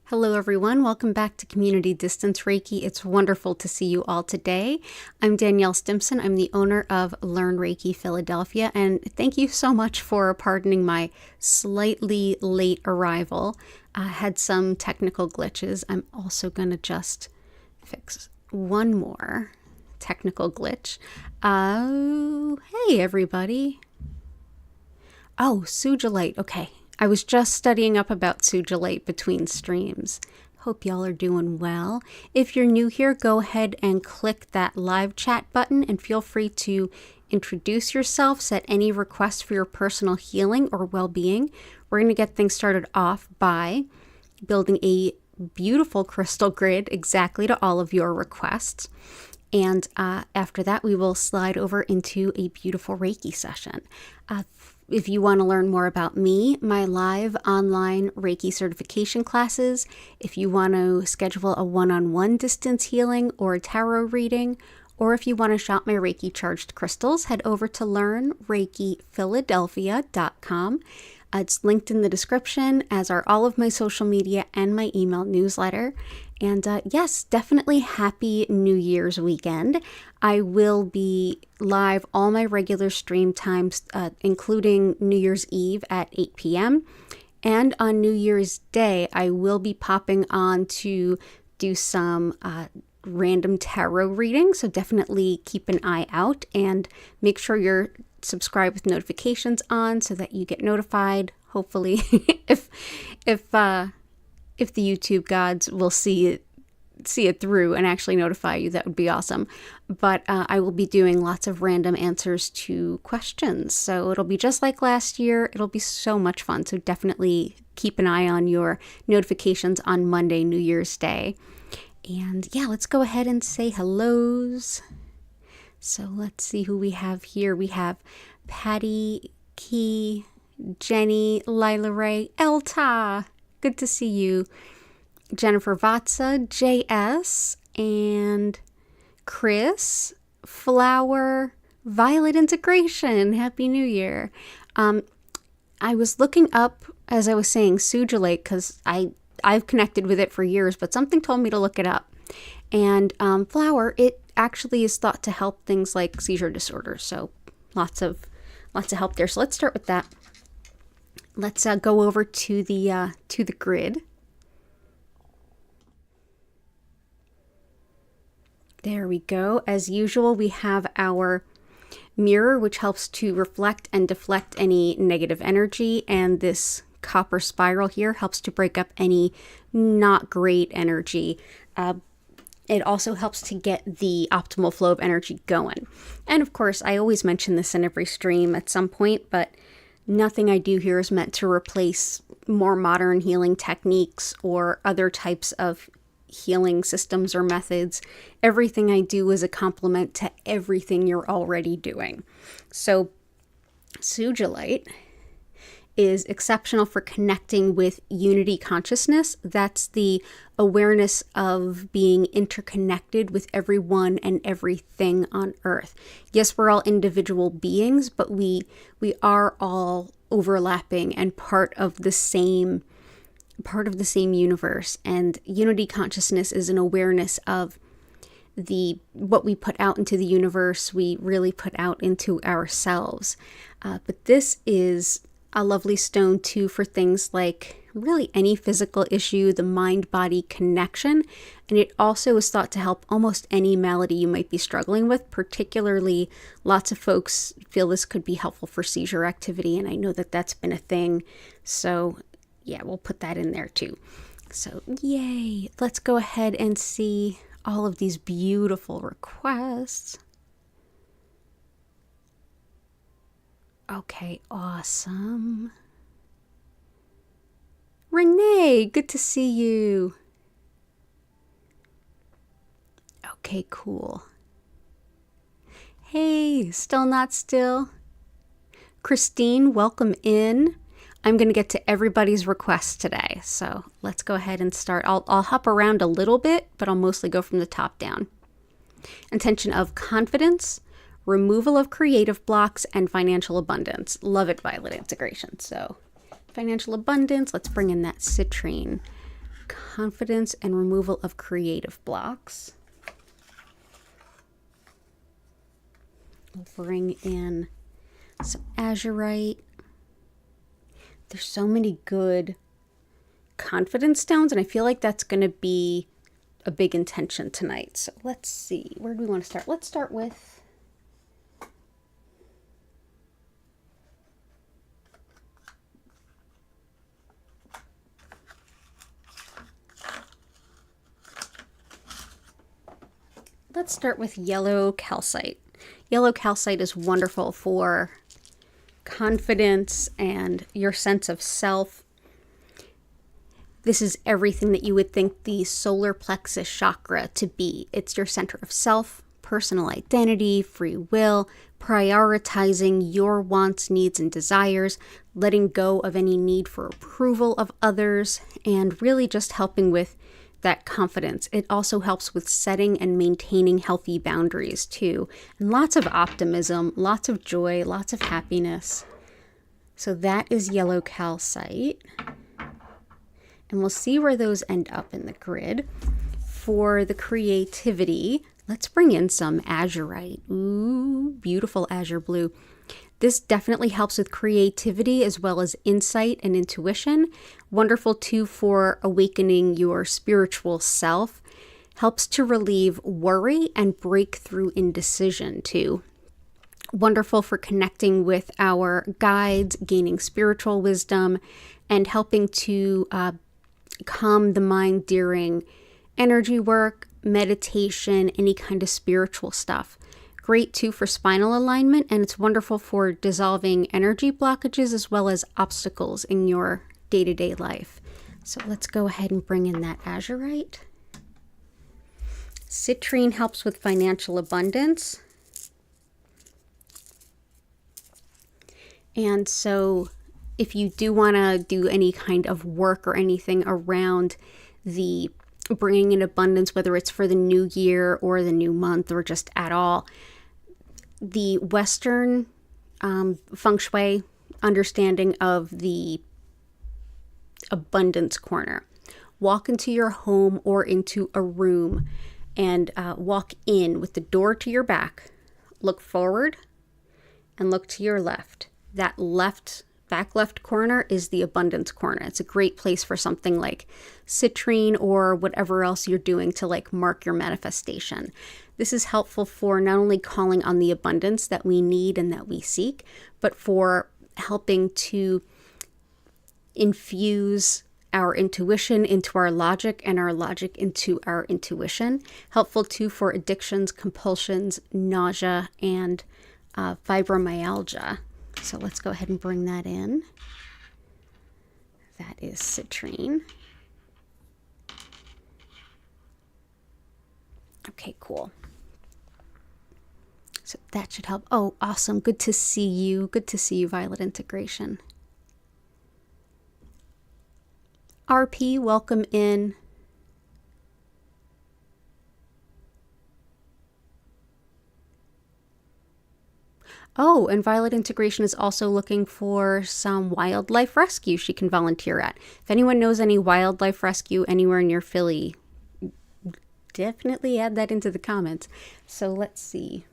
Hello everyone, welcome back to Community Distance Reiki. It's wonderful to see you all today. I'm Danielle Stimpson. I'm the owner of Learn Reiki Philadelphia, and thank you so much for pardoning my slightly late arrival. I had some technical glitches. I'm also going to just fix one more technical glitch. Oh, hey everybody. Oh, Sujolite. Okay. I was just studying up about Sujolite between streams. Hope y'all are doing well. If you're new here, go ahead and click that live chat button and feel free to introduce yourself, set any requests for your personal healing or well-being. We're going to get things started off by building a beautiful crystal grid exactly to all of your requests. And after that, we will slide over into a beautiful Reiki session. If you want to learn more about me, my live online Reiki certification classes, if you want to schedule a one-on-one distance healing or a tarot reading, or if you want to shop my Reiki charged crystals, head over to learnreikiphiladelphia.com. It's linked in the description, as are all of my social media and my email newsletter. And yes, definitely happy New Year's weekend. I will be live all my regular stream times, including New Year's Eve at 8 p.m. And on New Year's Day, I will be popping on to do some random tarot reading. So definitely keep an eye out and make sure you're subscribed with notifications on so that you get notified. Hopefully, if the YouTube gods will see it through and actually notify you, that would be awesome. But I will be doing lots of random answers to questions. So it'll be just like last year. It'll be so much fun. So definitely keep an eye on your notifications on Monday, New Year's Day. And yeah, let's go ahead and say hellos. So let's see who we have here. We have Patty, Key, Jenny, Lila Ray, Elta. Good to see you. Jennifer Vatsa, JS, and Chris, Flower, Violet Integration. Happy New Year. I was looking up, as I was saying, Sujolite, because I've connected with it for years, but something told me to look it up. And Flower, it actually is thought to help things like seizure disorders. So lots of help there. So let's start with that. Let's go over to the grid. There we go. As usual, we have our mirror, which helps to reflect and deflect any negative energy, and this copper spiral here helps to break up any not great energy. It also helps to get the optimal flow of energy going. And of course, I always mention this in every stream at some point, but nothing I do here is meant to replace more modern healing techniques or other types of healing systems or methods. Everything I do is a complement to everything you're already doing. So Sujolite is exceptional for connecting with unity consciousness. That's the awareness of being interconnected with everyone and everything on Earth. Yes, we're all individual beings, but we are all overlapping and part of the same universe. And unity consciousness is an awareness of what we put out into the universe, we really put out into ourselves. But this is a lovely stone too for things like really any physical issue, the mind-body connection. And it also is thought to help almost any malady you might be struggling with. Particularly, lots of folks feel this could be helpful for seizure activity, and I know that that's been a thing. So yeah, we'll put that in there too. So yay, let's go ahead and see all of these beautiful requests. Okay, awesome. Renee, good to see you. Okay, cool. Hey, still not still. Christine, welcome in. I'm going to get to everybody's requests today, so let's go ahead and start. I'll hop around a little bit, but I'll mostly go from the top down. Intention of confidence, removal of creative blocks, and financial abundance. Love it, Violet Integration. So financial abundance, let's bring in that citrine. confidence and removal of creative blocks. We'll bring in some azurite. There's so many good confidence stones, and I feel like that's going to be a big intention tonight. So let's see, where do we want to start? Let's start with yellow calcite. Yellow calcite is wonderful for confidence and your sense of self. This is everything that you would think the solar plexus chakra to be. It's your center of self, personal identity, free will, prioritizing your wants, needs, and desires, letting go of any need for approval of others, and really just helping with that confidence. It also helps with setting and maintaining healthy boundaries too. And lots of optimism, lots of joy, lots of happiness. So that is yellow calcite. And we'll see where those end up in the grid. For the creativity, let's bring in some azurite. Ooh, beautiful azure blue. This definitely helps with creativity as well as insight and intuition. Wonderful too for awakening your spiritual self. Helps to relieve worry and break through indecision too. Wonderful for connecting with our guides, gaining spiritual wisdom, and helping to calm the mind during energy work, meditation, any kind of spiritual stuff. Great too for spinal alignment, and it's wonderful for dissolving energy blockages as well as obstacles in your day-to-day life. So let's go ahead and bring in that azurite. Citrine helps with financial abundance. And so if you do want to do any kind of work or anything around the bringing in abundance, whether it's for the new year or the new month or just at all, the Western feng shui understanding of the abundance corner. Walk into your home or into a room and walk in with the door to your back. Look forward and look to your left. That back left corner is the abundance corner. It's a great place for something like citrine or whatever else you're doing to like mark your manifestation. This is helpful for not only calling on the abundance that we need and that we seek, but for helping to infuse our intuition into our logic and our logic into our intuition. Helpful too for addictions, compulsions, nausea, and fibromyalgia. So let's go ahead and bring that in. That is citrine. Okay, cool. So that should help. Oh, awesome. Good to see you. Good to see you, Violet Integration. RP, welcome in. Oh, and Violet Integration is also looking for some wildlife rescue she can volunteer at. If anyone knows any wildlife rescue anywhere near Philly, definitely add that into the comments. So let's see.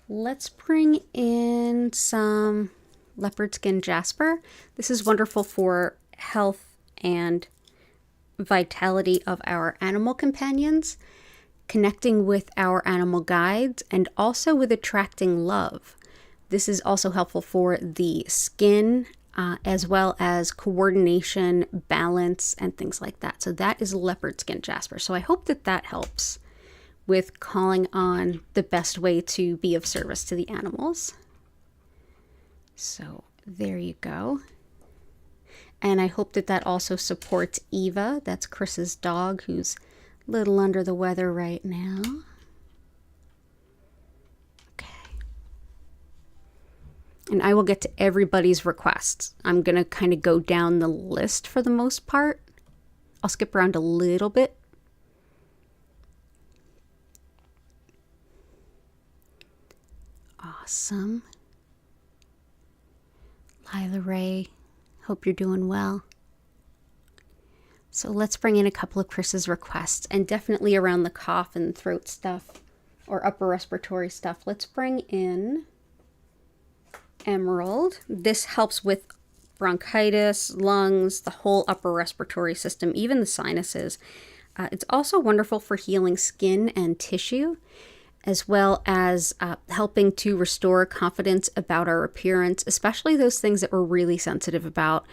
Let's bring in some leopard skin jasper. This is wonderful for health and vitality of our animal companions, connecting with our animal guides, and also with attracting love. This is also helpful for the skin, as well as coordination, balance, and things like that. So that is leopard skin jasper. So I hope that that helps with calling on the best way to be of service to the animals. So there you go. And I hope that that also supports Eva. That's Chris's dog, who's a little under the weather right now. Okay. And I will get to everybody's requests. I'm going to kind of go down the list for the most part. I'll skip around a little bit. Awesome. Lila Ray, hope you're doing well. So let's bring in a couple of Chris's requests, and definitely around the cough and throat stuff or upper respiratory stuff. Let's bring in Emerald. This helps with bronchitis, lungs, the whole upper respiratory system, even the sinuses. It's also wonderful for healing skin and tissue, as well as helping to restore confidence about our appearance, especially those things that we're really sensitive about.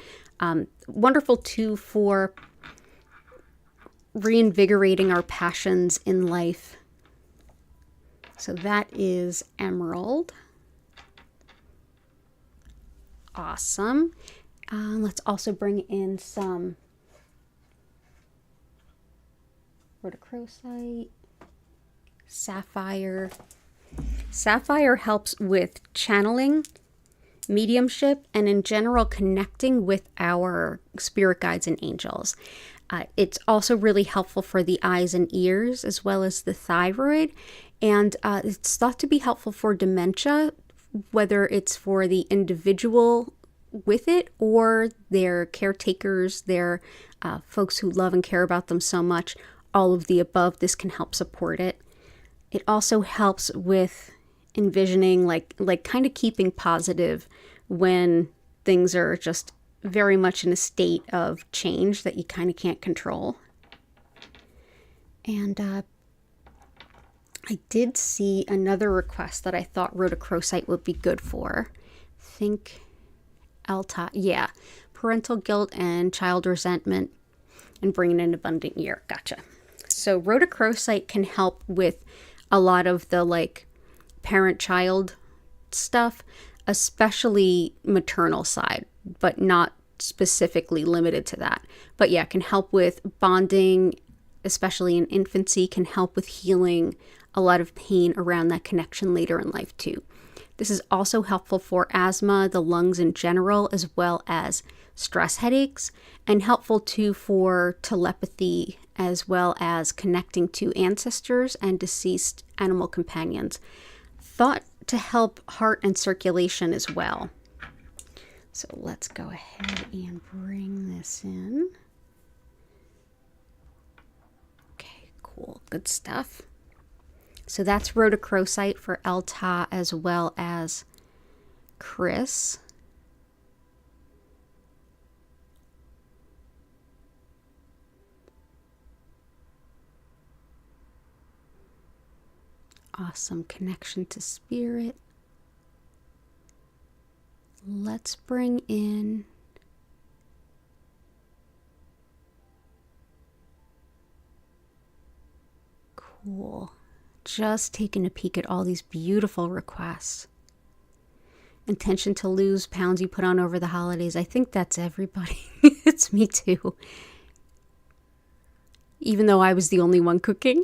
Wonderful too for reinvigorating our passions in life. So that is Emerald. Awesome. Let's also bring in some rhodochrosite, sapphire. Sapphire helps with channeling, mediumship, and in general connecting with our spirit guides and angels. It's also really helpful for the eyes and ears, as well as the thyroid. And it's thought to be helpful for dementia, whether it's for the individual with it or their caretakers, their folks who love and care about them so much. All of the above, this can help support it. It also helps with envisioning, like kind of keeping positive when things are just very much in a state of change that you kind of can't control. And I did see another request that I thought rhodochrosite would be good for. Think Elta, yeah, parental guilt and child resentment and bringing an abundant year. Gotcha. So rhodochrosite can help with a lot of the like parent-child stuff, especially maternal side, but not specifically limited to that. But yeah, can help with bonding, especially in infancy, can help with healing a lot of pain around that connection later in life too. This is also helpful for asthma, the lungs in general, as well as stress headaches, and helpful too for telepathy, as well as connecting to ancestors and deceased animal companions. Thought to help heart and circulation as well. So let's go ahead and bring this in. Okay, cool, good stuff. So that's rhodochrosite for Elta as well as Chris. Awesome connection to spirit. Let's bring in cool. Just taking a peek at all these beautiful requests. Intention to lose pounds you put on over the holidays. I think that's everybody. It's me too. Even though I was the only one cooking.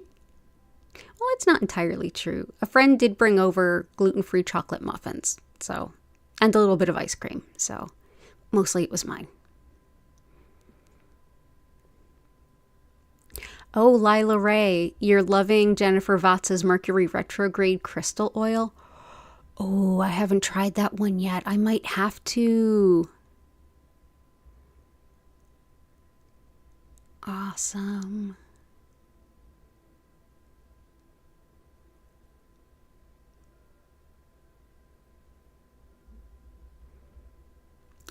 Well, it's not entirely true. A friend did bring over gluten-free chocolate muffins, so, and a little bit of ice cream, so mostly it was mine. Oh, Lila Ray, you're loving Jennifer Vatz's Mercury Retrograde Crystal Oil? Oh, I haven't tried that one yet. I might have to. Awesome.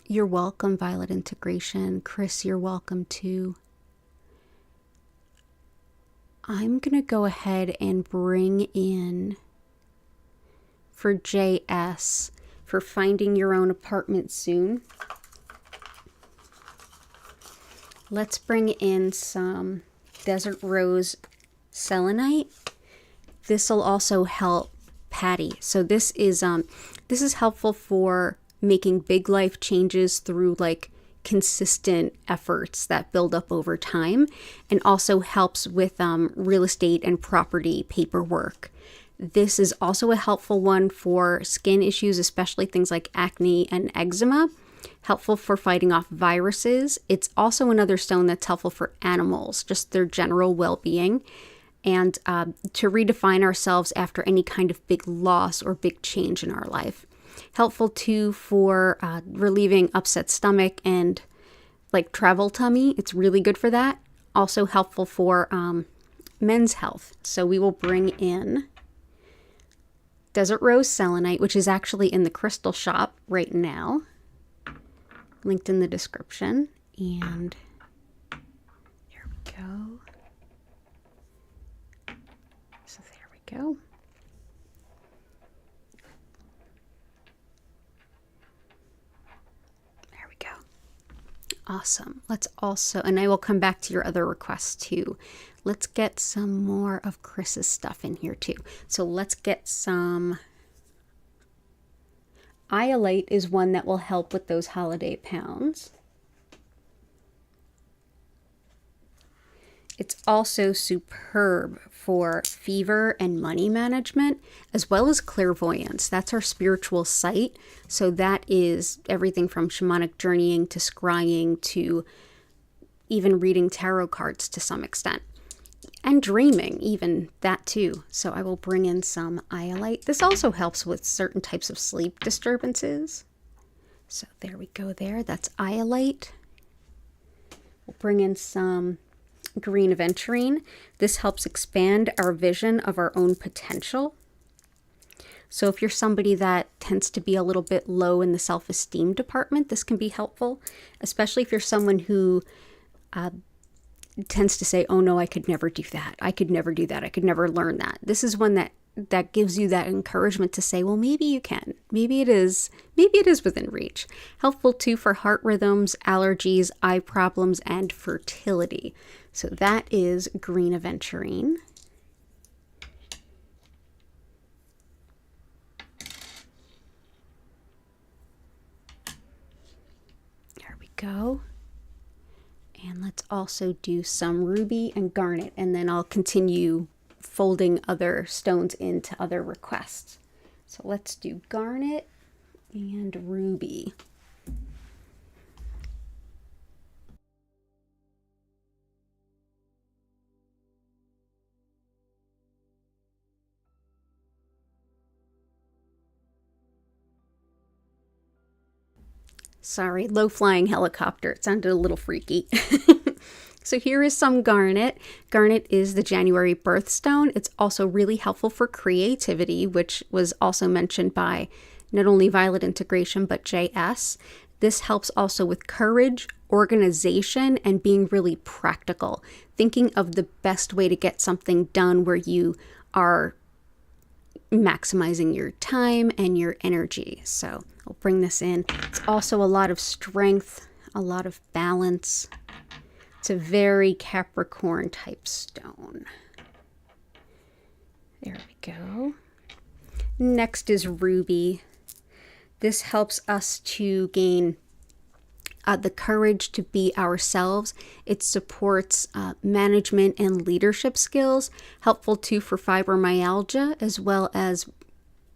You're welcome, Violet Integration. Chris, you're welcome too. I'm going to go ahead and bring in for JS for finding your own apartment soon. Let's bring in some Desert Rose Selenite. This will also help Patty. So this is helpful for making big life changes through like consistent efforts that build up over time, and also helps with real estate and property paperwork. This is also a helpful one for skin issues, especially things like acne and eczema. Helpful for fighting off viruses. It's also another stone that's helpful for animals, just their general well-being, and to redefine ourselves after any kind of big loss or big change in our life. Helpful too for relieving upset stomach and like travel tummy. It's really good for that. Also helpful for men's health. So we will bring in Desert Rose Selenite, which is actually in the crystal shop right now. Linked in the description. And there we go. So there we go. There we go. Awesome. Let's also, and I will come back to your other requests too. Let's get some more of Chris's stuff in here too. So let's get some. Iolite is one that will help with those holiday pounds. It's also superb for fever and money management, as well as clairvoyance. That's our spiritual sight. So that is everything from shamanic journeying to scrying to even reading tarot cards to some extent. And dreaming, even that too. So I will bring in some iolite. This also helps with certain types of sleep disturbances. So there we go there. That's iolite. We'll bring in some green aventurine. This helps expand our vision of our own potential. So if you're somebody that tends to be a little bit low in the self-esteem department, this can be helpful, especially if you're someone who tends to say, oh no, I could never do that. I could never do that. I could never learn that. This is one that gives you that encouragement to say, well, maybe you can. Maybe it is within reach. Helpful too for heart rhythms, allergies, eye problems, and fertility. So that is green aventurine. There we go. And let's also do some ruby and garnet, and then I'll continue folding other stones into other requests. So let's do garnet and ruby. Sorry, low-flying helicopter. It sounded a little freaky. So here is some garnet. Garnet is the January birthstone. It's also really helpful for creativity, which was also mentioned by not only Violet Integration, but JS. This helps also with courage, organization, and being really practical. Thinking of the best way to get something done where you are maximizing your time and your energy. So I'll bring this in. It's also a lot of strength, a lot of balance. It's a very Capricorn type stone. There we go. Next is ruby. This helps us to gain the courage to be ourselves. It supports management and leadership skills. Helpful too for fibromyalgia, as well as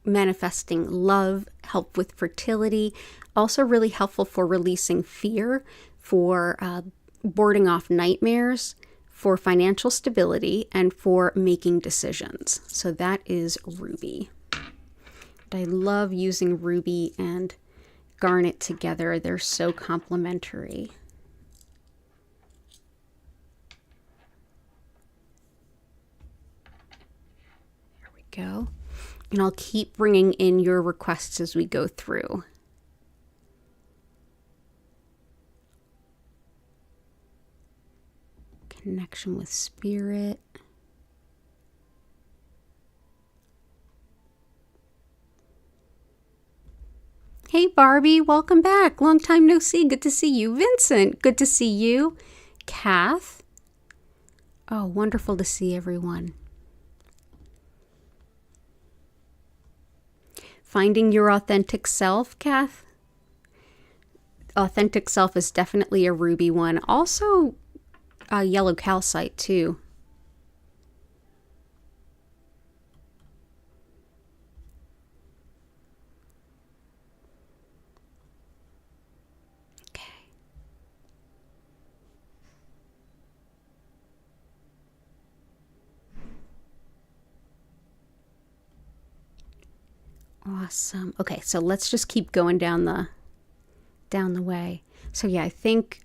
manifesting love, help with fertility. Also really helpful for releasing fear, for boarding off nightmares, for financial stability, and for making decisions. So that is ruby. I love using ruby and garnet together. They're so complementary. There we go. And I'll keep bringing in your requests as we go through. Connection with spirit. Hey Barbie, welcome back. Long time no see. Good to see you. Vincent, good to see you. Kath. Oh, wonderful to see everyone. Finding your authentic self, Kath. Authentic self is definitely a ruby one. Also, yellow calcite too. Okay. Awesome. Okay, so let's just keep going down the way. So yeah, I think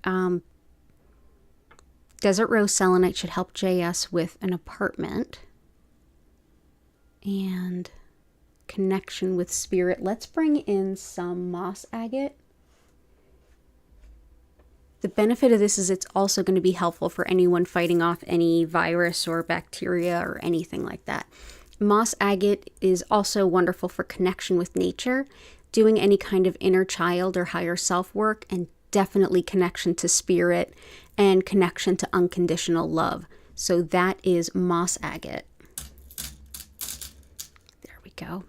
Desert Rose Selenite should help JS with an apartment and connection with spirit. Let's bring in some moss agate. The benefit of this is it's also going to be helpful for anyone fighting off any virus or bacteria or anything like that. Moss agate is also wonderful for connection with nature, doing any kind of inner child or higher self work, and definitely connection to spirit and connection to unconditional love. So that is moss agate. There we go.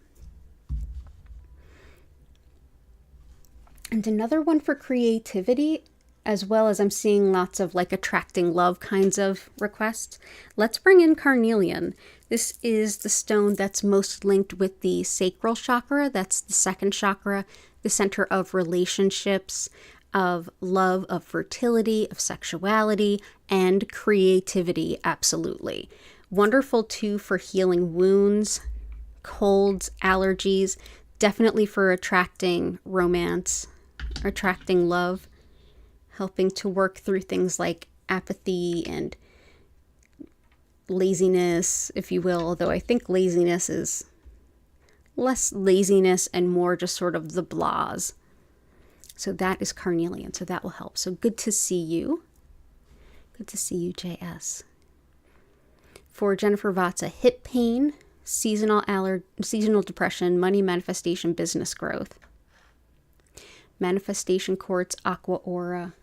And another one for creativity, as well as I'm seeing lots of like attracting love kinds of requests. Let's bring in carnelian. This is the stone that's most linked with the sacral chakra. That's the second chakra, the center of relationships, of love, of fertility, of sexuality, and creativity, absolutely. Wonderful too for healing wounds, colds, allergies, definitely for attracting romance, attracting love, helping to work through things like apathy and laziness, if you will, although I think laziness is less laziness and more just sort of the blahs. So that is carnelian, so that will help. So good to see you. Good to see you, JS. For Jennifer Vatsa, hip pain, seasonal depression, money manifestation, business growth. Manifestation quartz, aqua aura.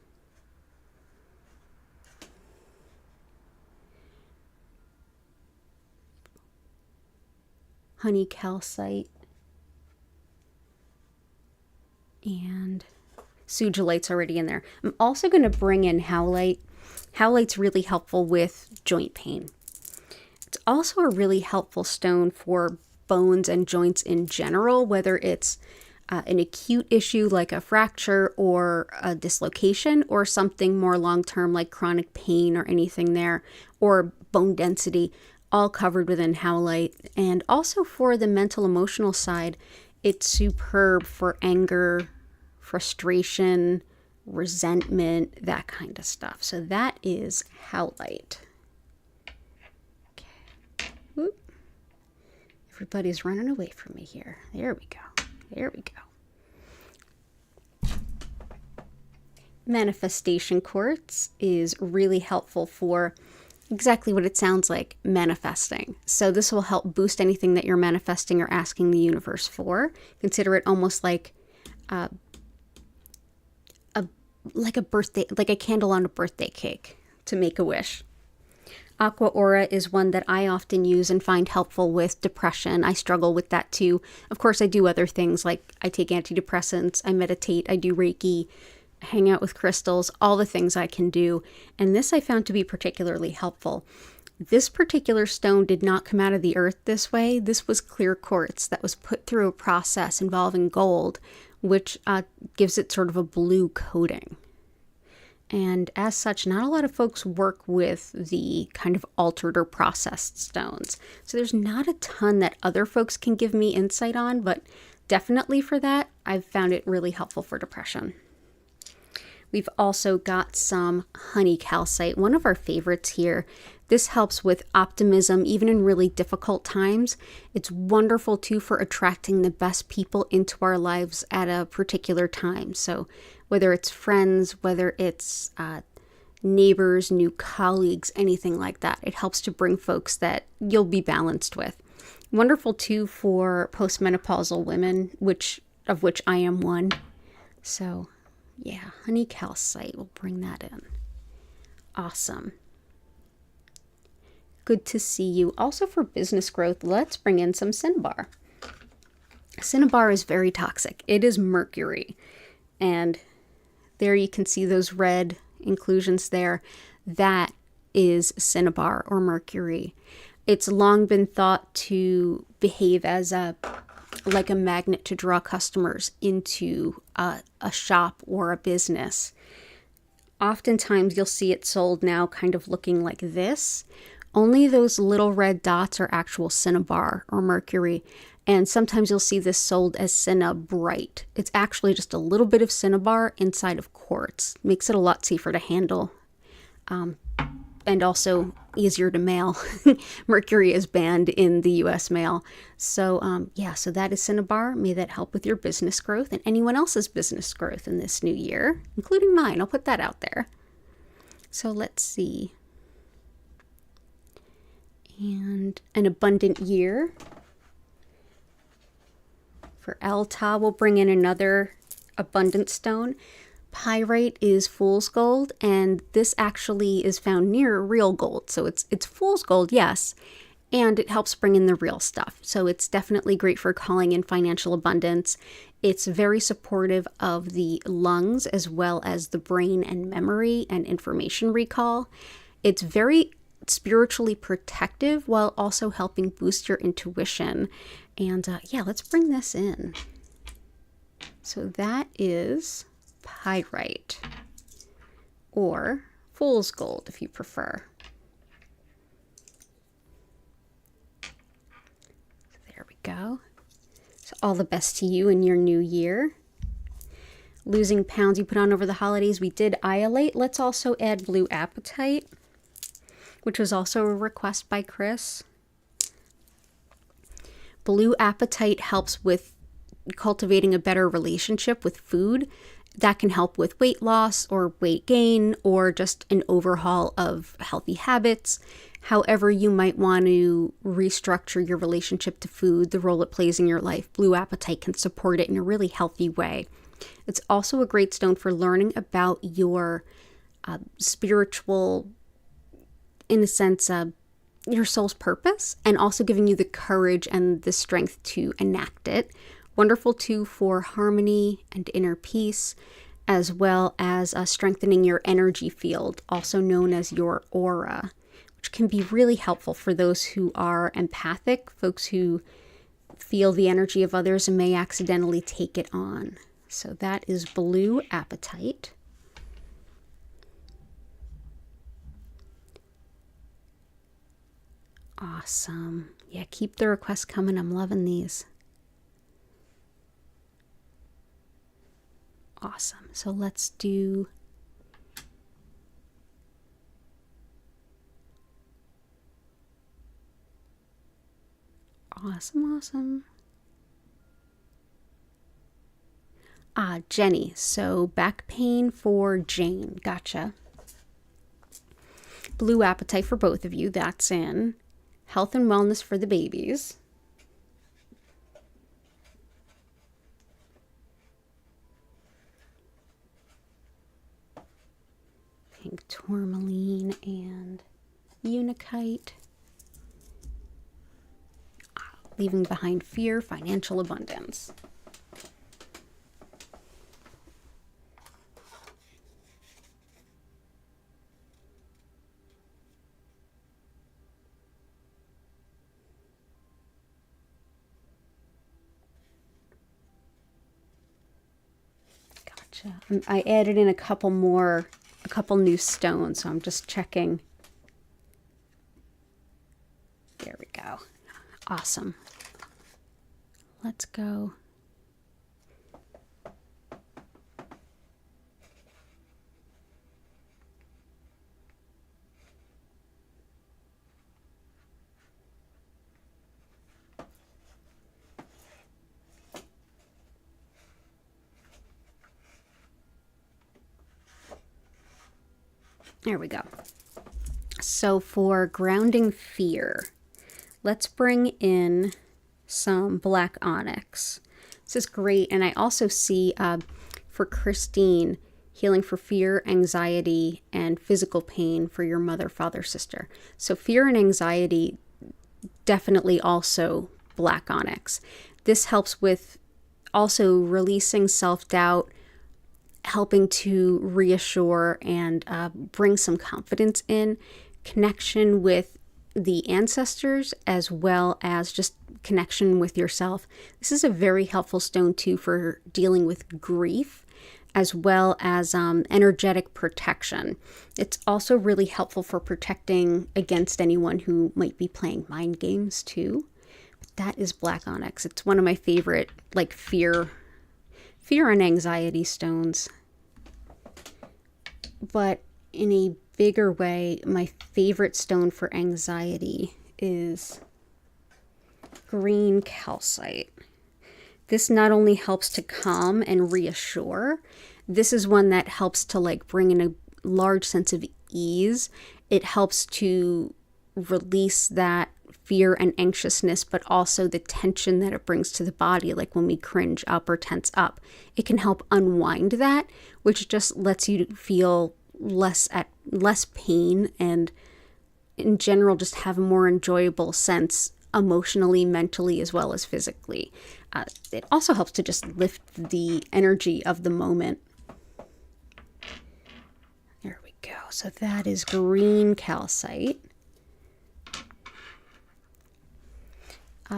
Honey calcite. And sugilite's already in there. I'm also going to bring in howlite. Howlite's really helpful with joint pain. It's also a really helpful stone for bones and joints in general, whether it's an acute issue like a fracture or a dislocation, or something more long-term like chronic pain or anything there, or bone density, all covered within howlite. And also for the mental emotional side, it's superb for anger, frustration, resentment, that kind of stuff. So that is howlite. Okay. Whoop. Everybody's running away from me here. There we go. There we go. Manifestation quartz is really helpful for exactly what it sounds like, manifesting. So this will help boost anything that you're manifesting or asking the universe for. Consider it almost like a birthday, like a candle on a birthday cake to make a wish. Aqua aura is one that I often use and find helpful with depression. I struggle with that too. Of course, I do other things like I take antidepressants, I meditate, I do Reiki, hang out with crystals, all the things I can do. And this I found to be particularly helpful. This particular stone did not come out of the earth this way. This was clear quartz that was put through a process involving gold, which gives it sort of a blue coating. And as such, not a lot of folks work with the kind of altered or processed stones. So there's not a ton that other folks can give me insight on, but definitely for that, I've found it really helpful for depression. We've also got some honey calcite, one of our favorites here. This helps with optimism, even in really difficult times. It's wonderful too for attracting the best people into our lives at a particular time. So whether it's friends, whether it's neighbors, new colleagues, anything like that, it helps to bring folks that you'll be balanced with. Wonderful too for postmenopausal women, of which I am one. So yeah, honey calcite, we'll bring that in. Awesome. Good to see you. Also for business growth, let's bring in some cinnabar. Cinnabar is very toxic. It is mercury. And there you can see those red inclusions there. That is cinnabar or mercury. It's long been thought to behave as like a magnet to draw customers into a shop or a business. Oftentimes you'll see it sold now kind of looking like this. Only those little red dots are actual cinnabar or mercury. And sometimes you'll see this sold as Cinnabrite. It's actually just a little bit of cinnabar inside of quartz. Makes it a lot safer to handle. And also easier to mail. Mercury is banned in the US mail. So yeah, so that is cinnabar. May that help with your business growth and anyone else's business growth in this new year, including mine. I'll put that out there. So let's see. And an abundant year. For Elta, we'll bring in another abundant stone. Pyrite is fool's gold, and this actually is found near real gold. So it's fool's gold, yes, and it helps bring in the real stuff. So it's definitely great for calling in financial abundance. It's very supportive of the lungs as well as the brain and memory and information recall. It's very spiritually protective while also helping boost your intuition. And yeah, let's bring this in. So that is pyrite, or fool's gold if you prefer. There we go. So all the best to you in your new year. Losing pounds you put on over the holidays. We did iolate. Let's also add blue apatite, which was also a request by Chris. Blue apatite helps with cultivating a better relationship with food. That can help with weight loss or weight gain or just an overhaul of healthy habits. However you might want to restructure your relationship to food, the role it plays in your life, blue apatite can support it in a really healthy way. It's also a great stone for learning about your spiritual, in a sense, your soul's purpose, and also giving you the courage and the strength to enact it. Wonderful too for harmony and inner peace, as well as strengthening your energy field, also known as your aura, which can be really helpful for those who are empathic, folks who feel the energy of others and may accidentally take it on. So that is blue apatite. Awesome. Yeah, keep the requests coming. I'm loving these. Awesome. So let's do awesome. Jenny. So back pain for Jane. Gotcha. Blue apatite for both of you. That's in. Health and wellness for the babies. Pink tourmaline and unakite. Leaving behind fear, financial abundance. Gotcha. I added in a couple new stones, so I'm just checking. There we go. Awesome. Let's go. There we go. So for grounding fear, let's bring in some black onyx. This is great. And I also see for Christine, healing for fear, anxiety, and physical pain for your mother, father, sister. So fear and anxiety, definitely also black onyx. This helps with also releasing self-doubt, helping to reassure and bring some confidence in, connection with the ancestors, as well as just connection with yourself. This is a very helpful stone too for dealing with grief, as well as energetic protection. It's also really helpful for protecting against anyone who might be playing mind games too. that is black onyx. It's one of my favorite, like, fear and anxiety stones. But in a bigger way, my favorite stone for anxiety is green calcite. This not only helps to calm and reassure, this is one that helps to, like, bring in a large sense of ease. It helps to release that fear and anxiousness, but also the tension that it brings to the body, like when we cringe up or tense up. It can help unwind that, which just lets you feel less pain, and in general just have a more enjoyable sense emotionally, mentally, as well as physically. It also helps to just lift the energy of the moment. There we go. So that is green calcite.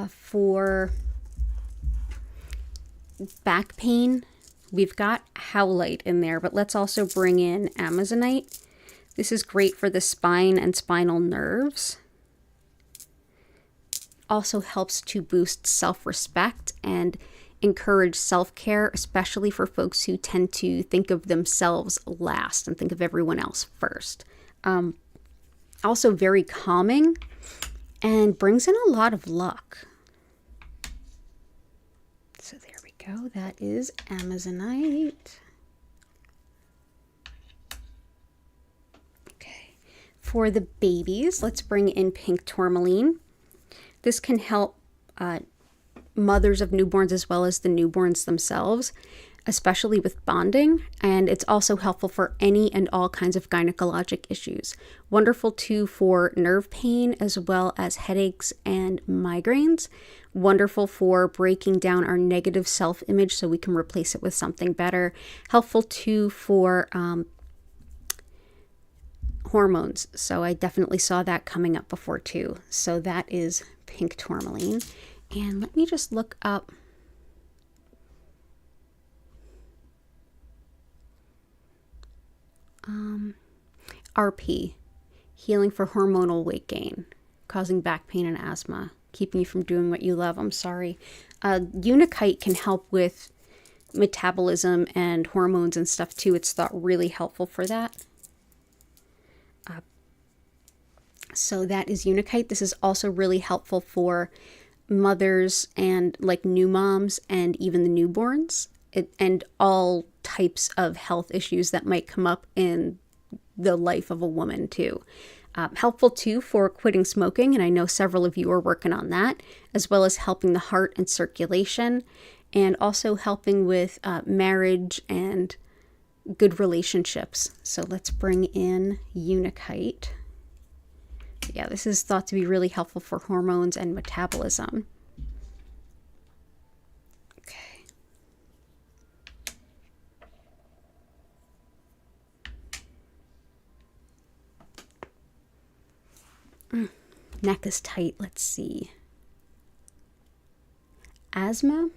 For back pain, we've got howlite in there, but let's also bring in amazonite. This is great for the spine and spinal nerves. Also helps to boost self-respect and encourage self-care, especially for folks who tend to think of themselves last and think of everyone else first. Also very calming and brings in a lot of luck. So there we go. That is amazonite. Okay. For the babies, let's bring in pink tourmaline. This can help mothers of newborns as well as the newborns themselves, especially with bonding, and it's also helpful for any and all kinds of gynecologic issues. Wonderful too for nerve pain as well as headaches and migraines. Wonderful for breaking down our negative self-image so we can replace it with something better. Helpful too for hormones. So I definitely saw that coming up before too. So that is pink tourmaline. And let me just look up RP, healing for hormonal weight gain, causing back pain and asthma, keeping you from doing what you love. I'm sorry. Unakite can help with metabolism and hormones and stuff too. It's thought really helpful for that. So that is unakite. This is also really helpful for mothers and like new moms and even the newborns, and all types of health issues that might come up in the life of a woman too. Helpful too for quitting smoking, and I know several of you are working on that, as well as helping the heart and circulation, and also helping with marriage and good relationships. So let's bring in unakite. Yeah, this is thought to be really helpful for hormones and metabolism. Okay. Neck is tight. Let's see. Asthma.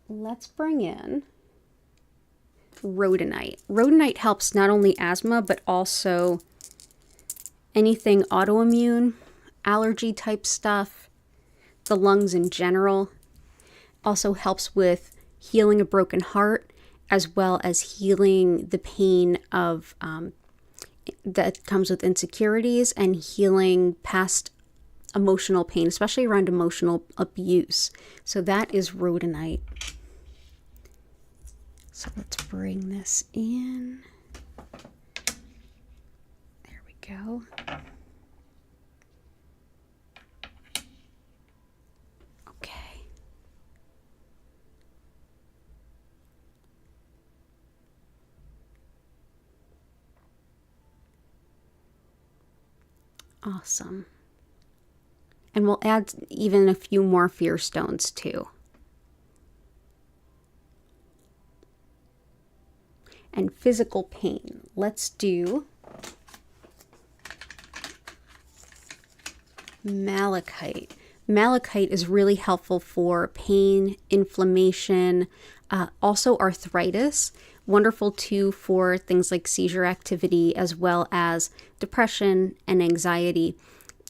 Let's bring in rhodonite. Rhodonite helps not only asthma, but also anything autoimmune, allergy type stuff, the lungs in general. Also helps with healing a broken heart, as well as healing the pain of that comes with insecurities, and healing past emotional pain, especially around emotional abuse. So that is rhodonite. So let's bring this in. There we go. Okay. Awesome. And we'll add even a few more fear stones too. And physical pain. Let's do malachite. Malachite is really helpful for pain, inflammation, also arthritis. Wonderful too for things like seizure activity as well as depression and anxiety.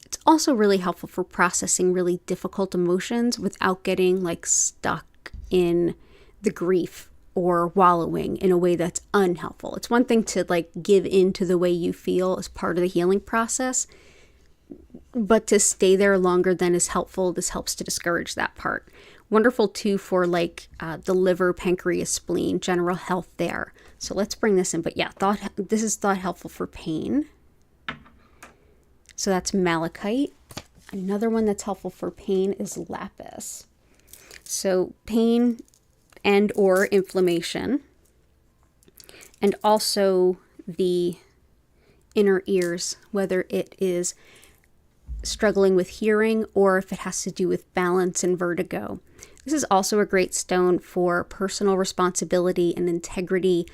It's also really helpful for processing really difficult emotions without getting like stuck in the grief or wallowing in a way that's unhelpful. It's one thing to like give in to the way you feel as part of the healing process, but to stay there longer than is helpful, this helps to discourage that part. Wonderful too for like the liver, pancreas, spleen, general health there. So let's bring this in. But yeah, this is thought helpful for pain. So that's malachite. Another one that's helpful for pain is lapis. So pain and or inflammation, and also the inner ears, whether it is struggling with hearing or if it has to do with balance and vertigo. This is also a great stone for personal responsibility and integrity,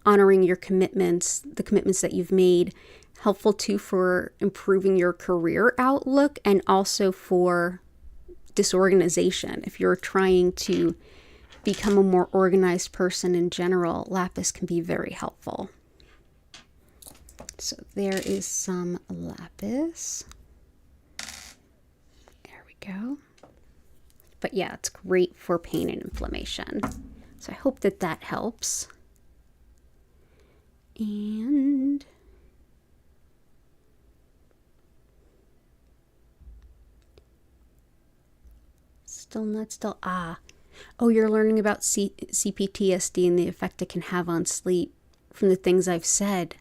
honoring your commitments, the commitments that you've made. Helpful too for improving your career outlook and also for disorganization. If you're trying to become a more organized person in general, lapis can be very helpful. So there is some lapis. There we go. But yeah, it's great for pain and inflammation. So I hope that that helps. And oh, you're learning about CPTSD and the effect it can have on sleep from the things I've said.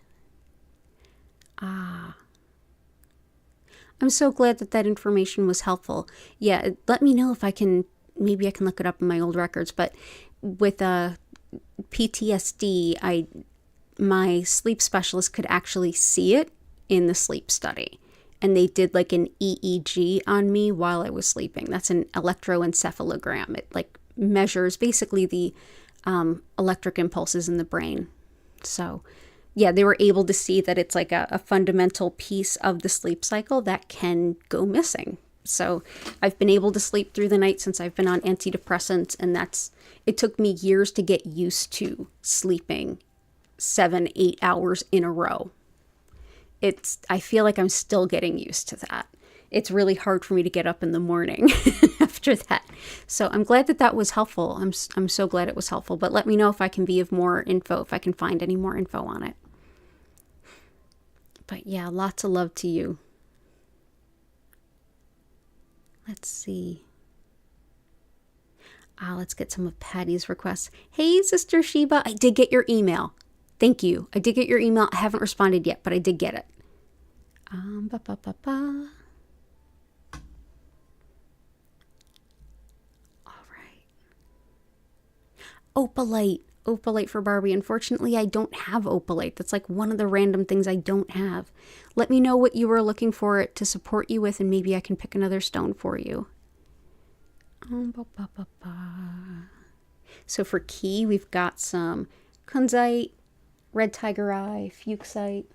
I'm so glad that that information was helpful. Yeah, let me know if maybe I can look it up in my old records, but with PTSD, my sleep specialist could actually see it in the sleep study. And they did like an EEG on me while I was sleeping. That's an electroencephalogram. It like measures basically the electric impulses in the brain. So yeah, they were able to see that it's like a fundamental piece of the sleep cycle that can go missing. So I've been able to sleep through the night since I've been on antidepressants, and it took me years to get used to sleeping 7-8 hours in a row. I feel like I'm still getting used to that. It's really hard for me to get up in the morning after that. So I'm glad that that was helpful. I'm so glad it was helpful. But let me know if I can be of more info, if I can find any more info on it. But yeah, lots of love to you. Let's see. Let's get some of Patty's requests. Hey, Sister Sheba, I did get your email. Thank you. I did get your email. I haven't responded yet, but I did get it. All right. Opalite for Barbie. Unfortunately, I don't have opalite. That's like one of the random things I don't have. Let me know what you were looking for it to support you with, and maybe I can pick another stone for you. So for key, we've got some kunzite, red tiger eye, fuchsite.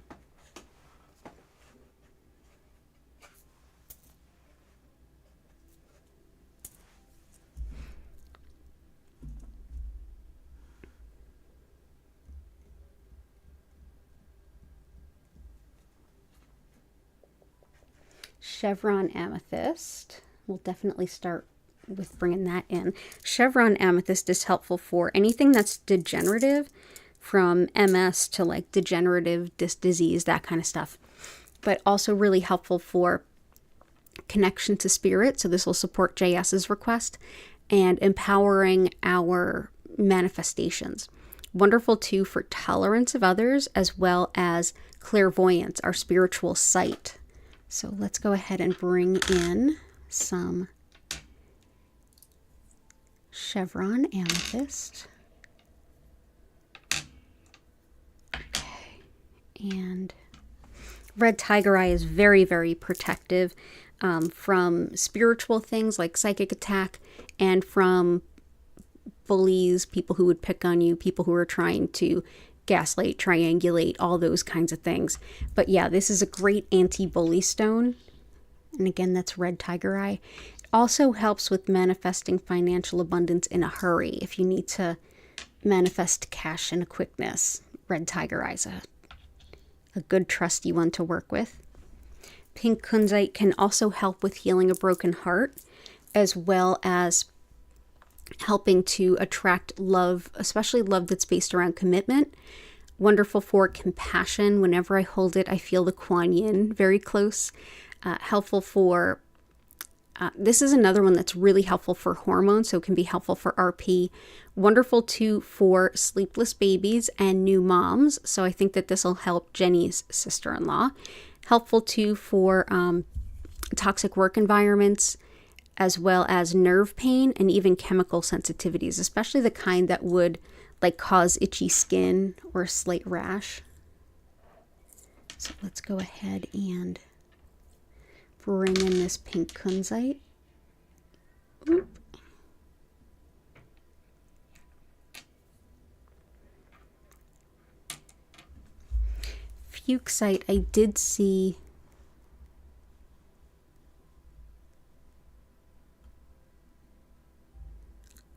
Chevron amethyst. We'll definitely start with bringing that in. Chevron amethyst is helpful for anything that's degenerative, from MS to like degenerative disc disease, that kind of stuff. But also really helpful for connection to spirit. So this will support JS's request, and empowering our manifestations. Wonderful too for tolerance of others, as well as clairvoyance, our spiritual sight. So let's go ahead and bring in some Chevron amethyst. Okay. And red tiger eye is very, very protective from spiritual things like psychic attack, and from bullies, people who would pick on you, people who are trying to gaslight, triangulate, all those kinds of things. But yeah, this is a great anti-bully stone. And again, that's red tiger eye. It also helps with manifesting financial abundance in a hurry. If you need to manifest cash in a quickness. Red Tiger Eyes, a good trusty one to work with. Pink kunzite can also help with healing a broken heart, as well as helping to attract love, especially love that's based around commitment. Wonderful for compassion. Whenever I hold it, I feel the Kuan Yin very close. Helpful for, this is another one that's really helpful for hormones, so it can be helpful for RP. Wonderful too for sleepless babies and new moms, so I think that this will help Jenny's sister-in-law. Helpful too for toxic work environments, as well as nerve pain and even chemical sensitivities, especially the kind that would like cause itchy skin or a slight rash. So let's go ahead and bring in this pink kunzite. Oop. Fuchsite, I did see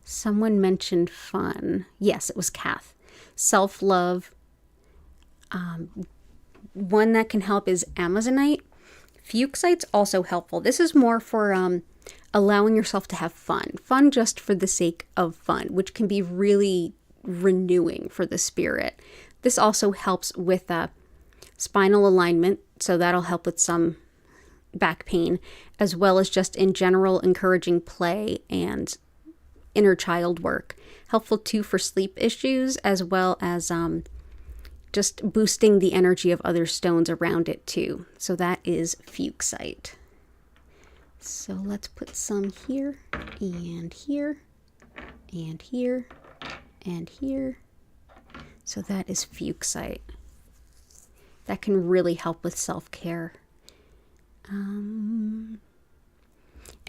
someone mentioned fun. Yes, it was Kath. Self-love. One that can help is Amazonite. Fuchsite's also helpful. This is more for allowing yourself to have fun. Fun just for the sake of fun, which can be really renewing for the spirit. This also helps with spinal alignment, so that'll help with some back pain, as well as just in general encouraging play and inner child work. Helpful too for sleep issues, as well as just boosting the energy of other stones around it too. So that is fuchsite. So let's put some here and here and here and here. So that is fuchsite. That can really help with self-care. And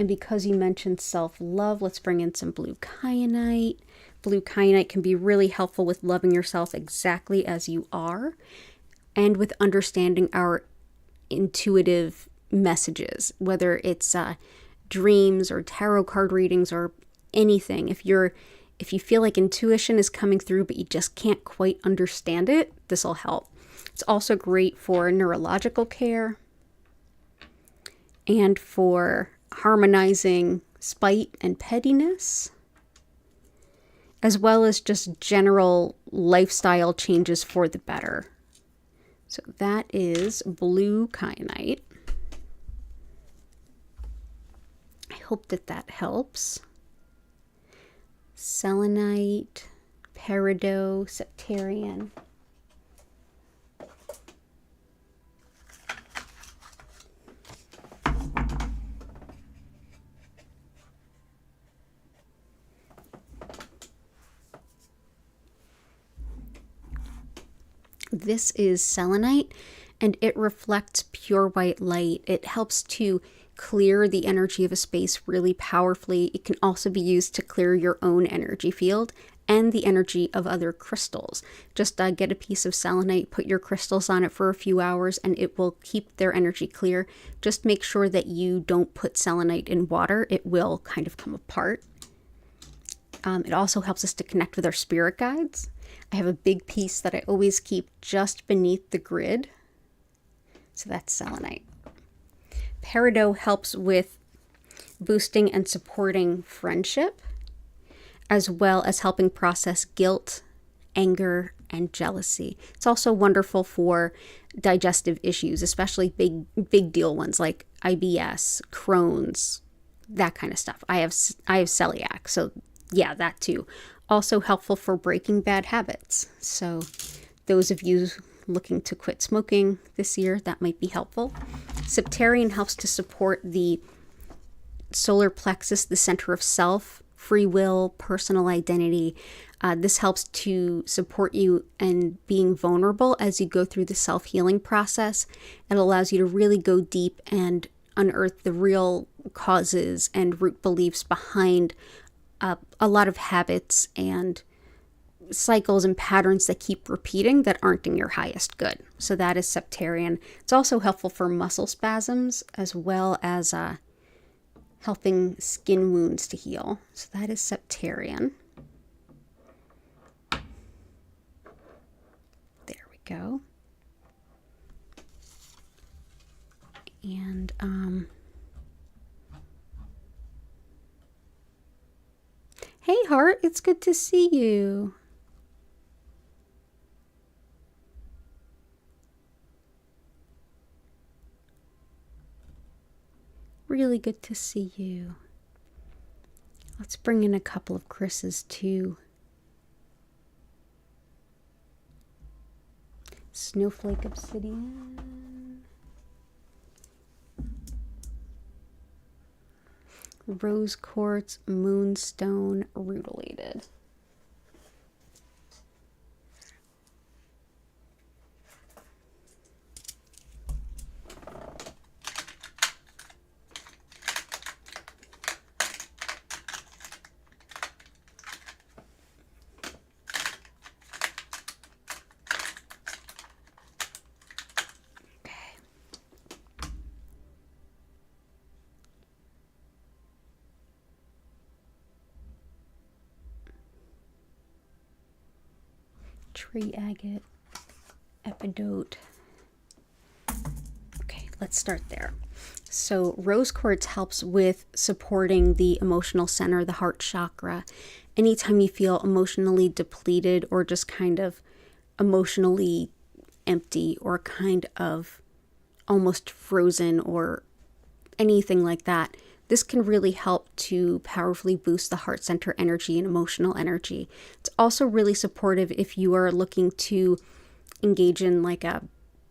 because you mentioned self-love, let's bring in some blue kyanite. Blue kyanite can be really helpful with loving yourself exactly as you are, and with understanding our intuitive messages, whether it's dreams or tarot card readings or anything. If you feel like intuition is coming through but you just can't quite understand it, this will help. It's also great for neurological care and for harmonizing spite and pettiness, as well as just general lifestyle changes for the better. So that is blue kyanite. I hope that helps. Selenite, peridot, septarian. This is selenite, and it reflects pure white light. It helps to clear the energy of a space really powerfully. It can also be used to clear your own energy field and the energy of other crystals. Just get a piece of selenite, put your crystals on it for a few hours, and it will keep their energy clear. Just make sure that you don't put selenite in water. It will kind of come apart. It also helps us to connect with our spirit guides. I have a big piece that I always keep just beneath the grid. So that's selenite. Peridot helps with boosting and supporting friendship, as well as helping process guilt, anger, and jealousy. It's also wonderful for digestive issues, especially big deal ones like IBS, Crohn's, that kind of stuff. I have celiac, so yeah, that too. Also helpful for breaking bad habits. So those of you looking to quit smoking this year, that might be helpful. Septarian helps to support the solar plexus, the center of self, free will, personal identity. This helps to support you in being vulnerable as you go through the self-healing process. It allows you to really go deep and unearth the real causes and root beliefs behind a lot of habits and cycles and patterns that keep repeating that aren't in your highest good. So that is septarian. It's also helpful for muscle spasms, as well as helping skin wounds to heal. So that is septarian. go. And hey, heart, it's good to see you. Really good to see you. Let's bring in a couple of Chris's too. Snowflake obsidian. Rose quartz, moonstone, rutilated. Tree agate, epidote. Okay, let's start there. So rose quartz helps with supporting the emotional center, the heart chakra. Anytime you feel emotionally depleted or just kind of emotionally empty or kind of almost frozen or anything like that, this can really help to powerfully boost the heart center energy and emotional energy. It's also really supportive if you are looking to engage in like a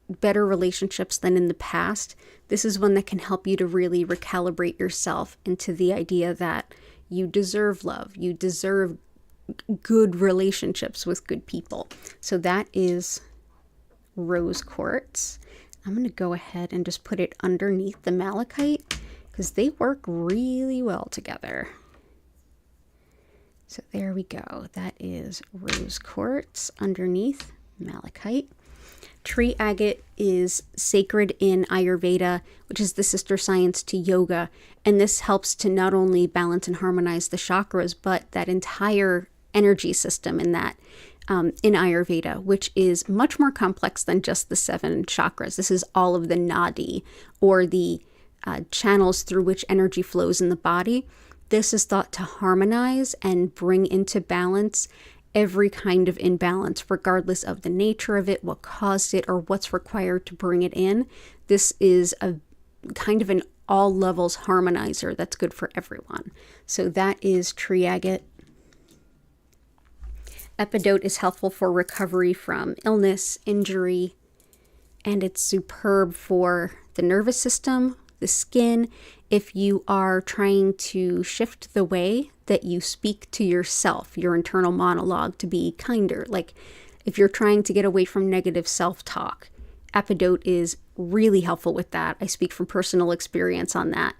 better relationships than in the past. This is one that can help you to really recalibrate yourself into the idea that you deserve love, you deserve good relationships with good people. So that is rose quartz. I'm going to go ahead and just put it underneath the malachite because they work really well together. So there we go. That is rose quartz underneath malachite. Tree agate is sacred in Ayurveda, which is the sister science to yoga. And this helps to not only balance and harmonize the chakras, but that entire energy system in that in Ayurveda, which is much more complex than just the 7 chakras. This is all of the nadi, or the channels through which energy flows in the body. This is thought to harmonize and bring into balance every kind of imbalance, regardless of the nature of it, what caused it, or what's required to bring it in. This is a kind of an all levels harmonizer that's good for everyone. So that is tree agate. Epidote is helpful for recovery from illness, injury, and it's superb for the nervous system, the skin. If you are trying to shift the way that you speak to yourself, your internal monologue, to be kinder, like if you're trying to get away from negative self-talk, epidote is really helpful with that. I speak from personal experience on that.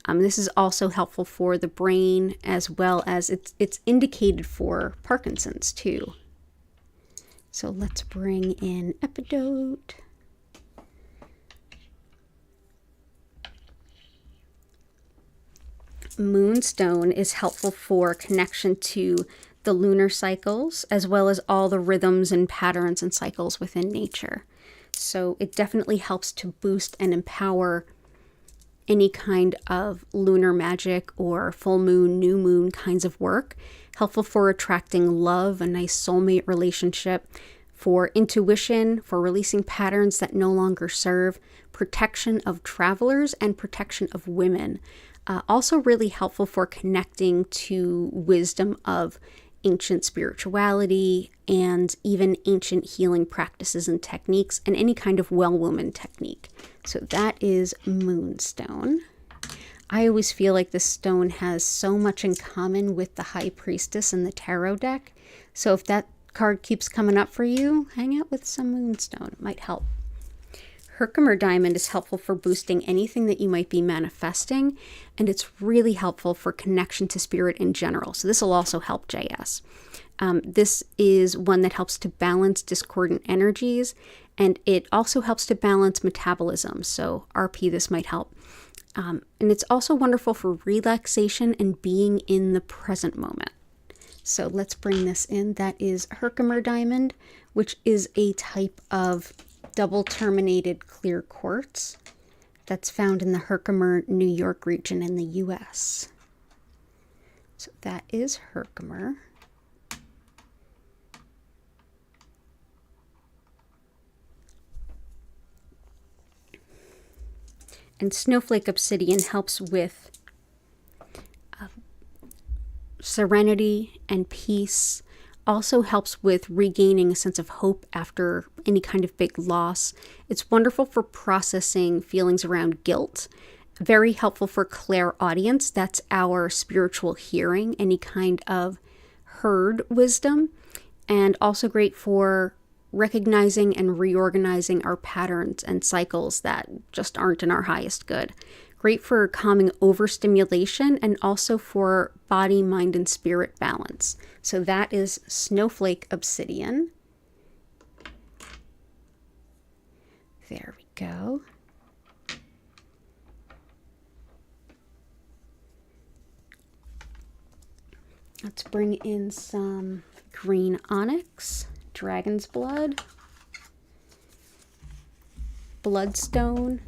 This is also helpful for the brain, as well as it's indicated for Parkinson's too. So let's bring in epidote. Moonstone is helpful for connection to the lunar cycles, as well as all the rhythms and patterns and cycles within nature. So it definitely helps to boost and empower any kind of lunar magic or full moon, new moon kinds of work. Helpful for attracting love, a nice soulmate relationship, for intuition, for releasing patterns that no longer serve, protection of travelers, and protection of women. Also really helpful for connecting to wisdom of ancient spirituality and even ancient healing practices and techniques, and any kind of well-woman technique. So that is moonstone. I always feel like this stone has so much in common with the High Priestess in the tarot deck. So if that card keeps coming up for you, hang out with some moonstone. It might help. Herkimer diamond is helpful for boosting anything that you might be manifesting, and it's really helpful for connection to spirit in general. So this will also help JS. This is one that helps to balance discordant energies, and it also helps to balance metabolism. So RP, this might help. And it's also wonderful for relaxation and being in the present moment. So let's bring this in. That is Herkimer diamond, which is a type of double terminated clear quartz that's found in the Herkimer, New York region in the US. So that is Herkimer. And snowflake obsidian helps with serenity and peace. Also helps with regaining a sense of hope after any kind of big loss. It's wonderful for processing feelings around guilt. Very helpful for clairaudience. That's our spiritual hearing, any kind of heard wisdom. And also great for recognizing and reorganizing our patterns and cycles that just aren't in our highest good. Great for calming overstimulation and also for body, mind, and spirit balance. So that is snowflake obsidian. There we go. Let's bring in some green onyx, dragon's blood, bloodstone,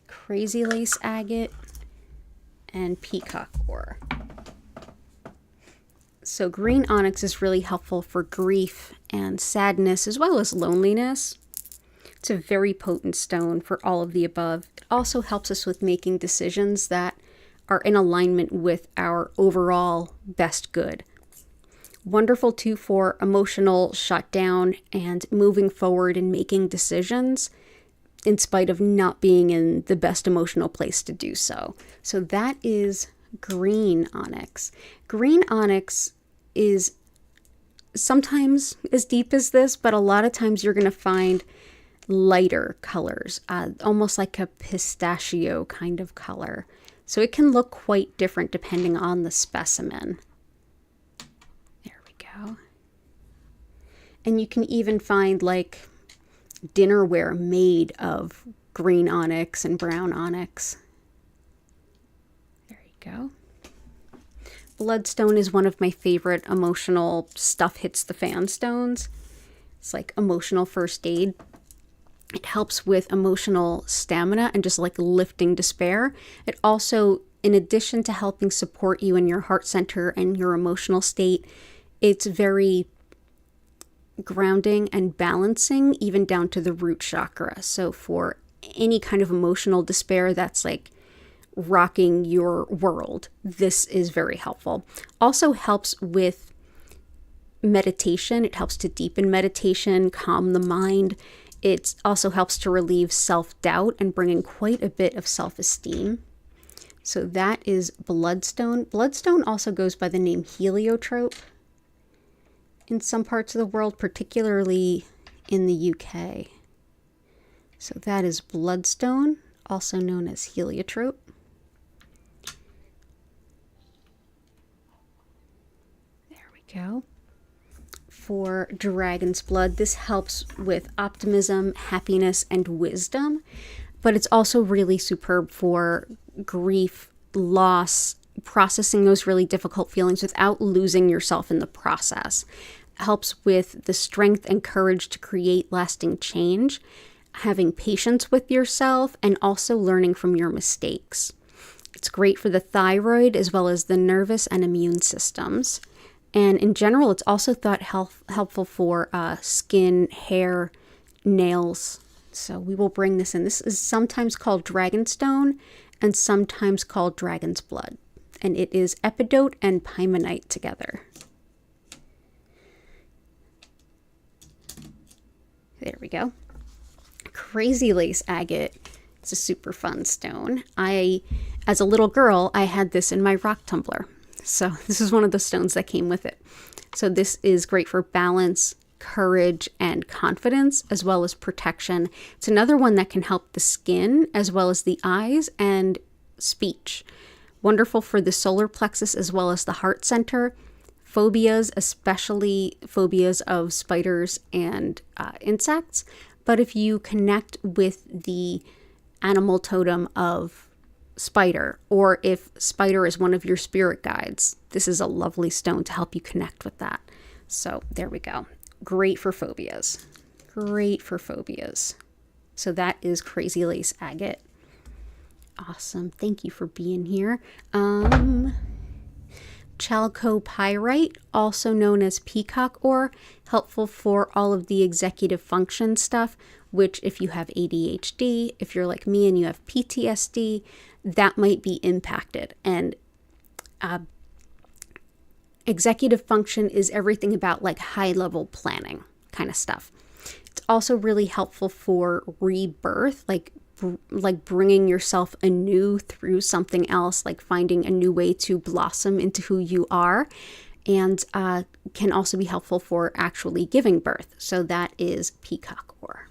crazy lace agate, and peacock ore. So green onyx is really helpful for grief and sadness as well as loneliness. It's a very potent stone for all of the above. It also helps us with making decisions that are in alignment with our overall best good. Wonderful too for emotional shutdown and moving forward and making decisions in spite of not being in the best emotional place to do so. So that is green onyx. Green onyx is sometimes as deep as this, but a lot of times you're going to find lighter colors, almost like a pistachio kind of color. So it can look quite different depending on the specimen. And you can even find like dinnerware made of green onyx and brown onyx. There you go. Bloodstone is one of my favorite emotional stuff hits the fan stones. It's like emotional first aid. It helps with emotional stamina and just like lifting despair. It also, in addition to helping support you in your heart center and your emotional state, it's very grounding and balancing even down to the root chakra. So for any kind of emotional despair that's like rocking your world, this is very helpful. Also helps with meditation. It helps to deepen meditation, calm the mind. It also helps to relieve self-doubt and bring in quite a bit of self-esteem. So that is bloodstone. Bloodstone also goes by the name heliotrope in some parts of the world, particularly in the UK. So that is bloodstone, also known as heliotrope. There we go. For dragon's blood, this helps with optimism, happiness, and wisdom, but it's also really superb for grief, loss, processing those really difficult feelings without losing yourself in the process. Helps with the strength and courage to create lasting change, having patience with yourself, and also learning from your mistakes. It's great for the thyroid as well as the nervous and immune systems. And in general, it's also thought helpful for skin, hair, nails. So we will bring this in. This is sometimes called dragonstone and sometimes called dragon's blood. And it is epidote and pymonite together. There we go. Crazy lace agate. It's a super fun stone. As a little girl, I had this in my rock tumbler. So this is one of the stones that came with it. So this is great for balance, courage, and confidence, as well as protection. It's another one that can help the skin, as well as the eyes and speech. Wonderful for the solar plexus, as well as the heart center. Phobias, especially phobias of spiders and insects. But if you connect with the animal totem of spider, or if spider is one of your spirit guides, this is a lovely stone to help you connect with that. So there we go. great for phobias. Great for phobias. So that is Crazy Lace Agate. Awesome. Thank you for being here. Chalcopyrite, also known as peacock ore, helpful for all of the executive function stuff, which if you have ADHD, if you're like me and you have PTSD, that might be impacted. And executive function is everything about like high level planning kind of stuff. It's also really helpful for rebirth, like bringing yourself anew through something else, like finding a new way to blossom into who you are, and can also be helpful for actually giving birth. So that is peacock ore